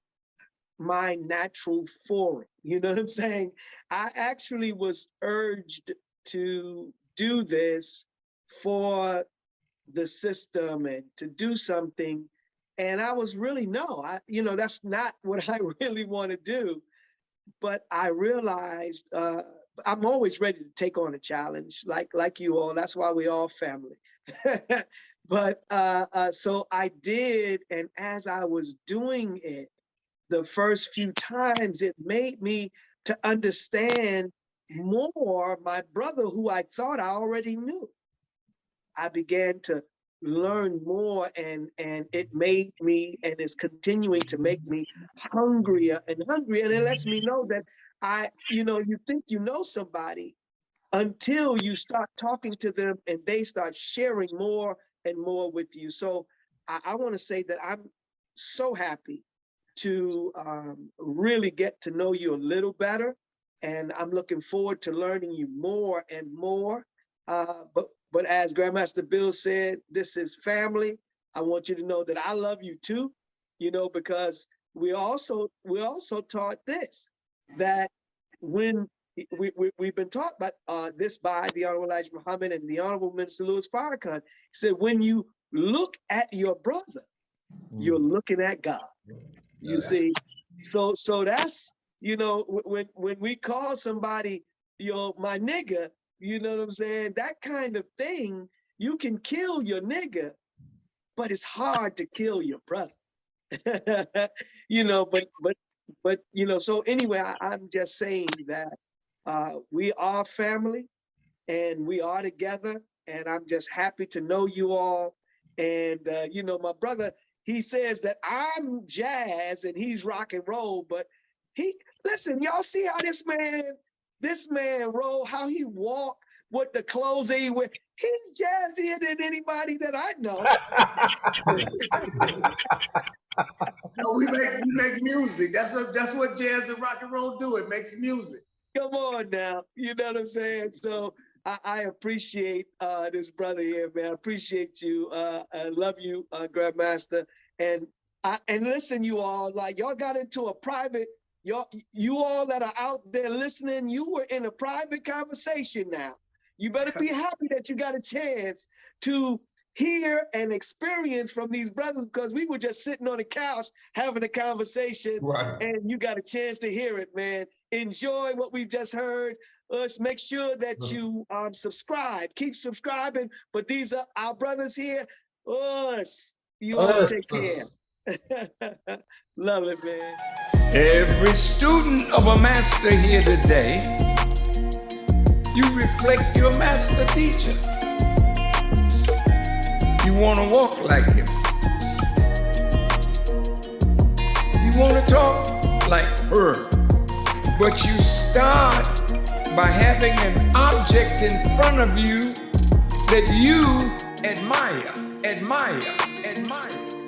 my natural forum. You know what I'm saying? I actually was urged to do this for the system and to do something. And I was really, that's not what I really want to do. But I realized I'm always ready to take on a challenge, like you all. That's why we all family. But so I did, and as I was doing it, the first few times, it made me to understand more my brother, who I thought I already knew. I began to learn more, and it made me, and is continuing to make me hungrier and hungrier. And it lets me know that you think you know somebody until you start talking to them and they start sharing more and more with you. So I want to say that I'm so happy to really get to know you a little better. And I'm looking forward to learning you more and more. But as Grand Master Bill said, this is family. I want you to know that I love you too, because we also taught this, that when we've been taught about this by the Honorable Elijah Muhammad and the Honorable Minister Louis Farrakhan. He said, when you look at your brother, you're looking at God. You see, so that's, when we call somebody, my nigga, you know what I'm saying? That kind of thing, you can kill your nigga, but it's hard to kill your brother. But so anyway, I'm just saying that we are family and we are together, and I'm just happy to know you all. And my brother, he says that I'm jazz and he's rock and roll, but listen, y'all see how this man roll, how he walk, what the clothes he wear. He's jazzier than anybody that I know. No, we make music. That's what jazz and rock and roll do. It makes music. Come on now, you know what I'm saying? So I appreciate this brother here, man. I appreciate you. I love you, Grandmaster. And listen, you all, like y'all got into a private. You all that are out there listening, you were in a private conversation now. You better be happy that you got a chance to hear and experience from these brothers, because we were just sitting on the couch having a conversation, Right. and you got a chance to hear it, man. Enjoy what we've just heard. Make sure that you subscribe. Keep subscribing. But these are our brothers here. You all take care. Love it, man. Every student of a master here today, you reflect your master teacher. You want to walk like him. You want to talk like her. But you start by having an object in front of you that you admire.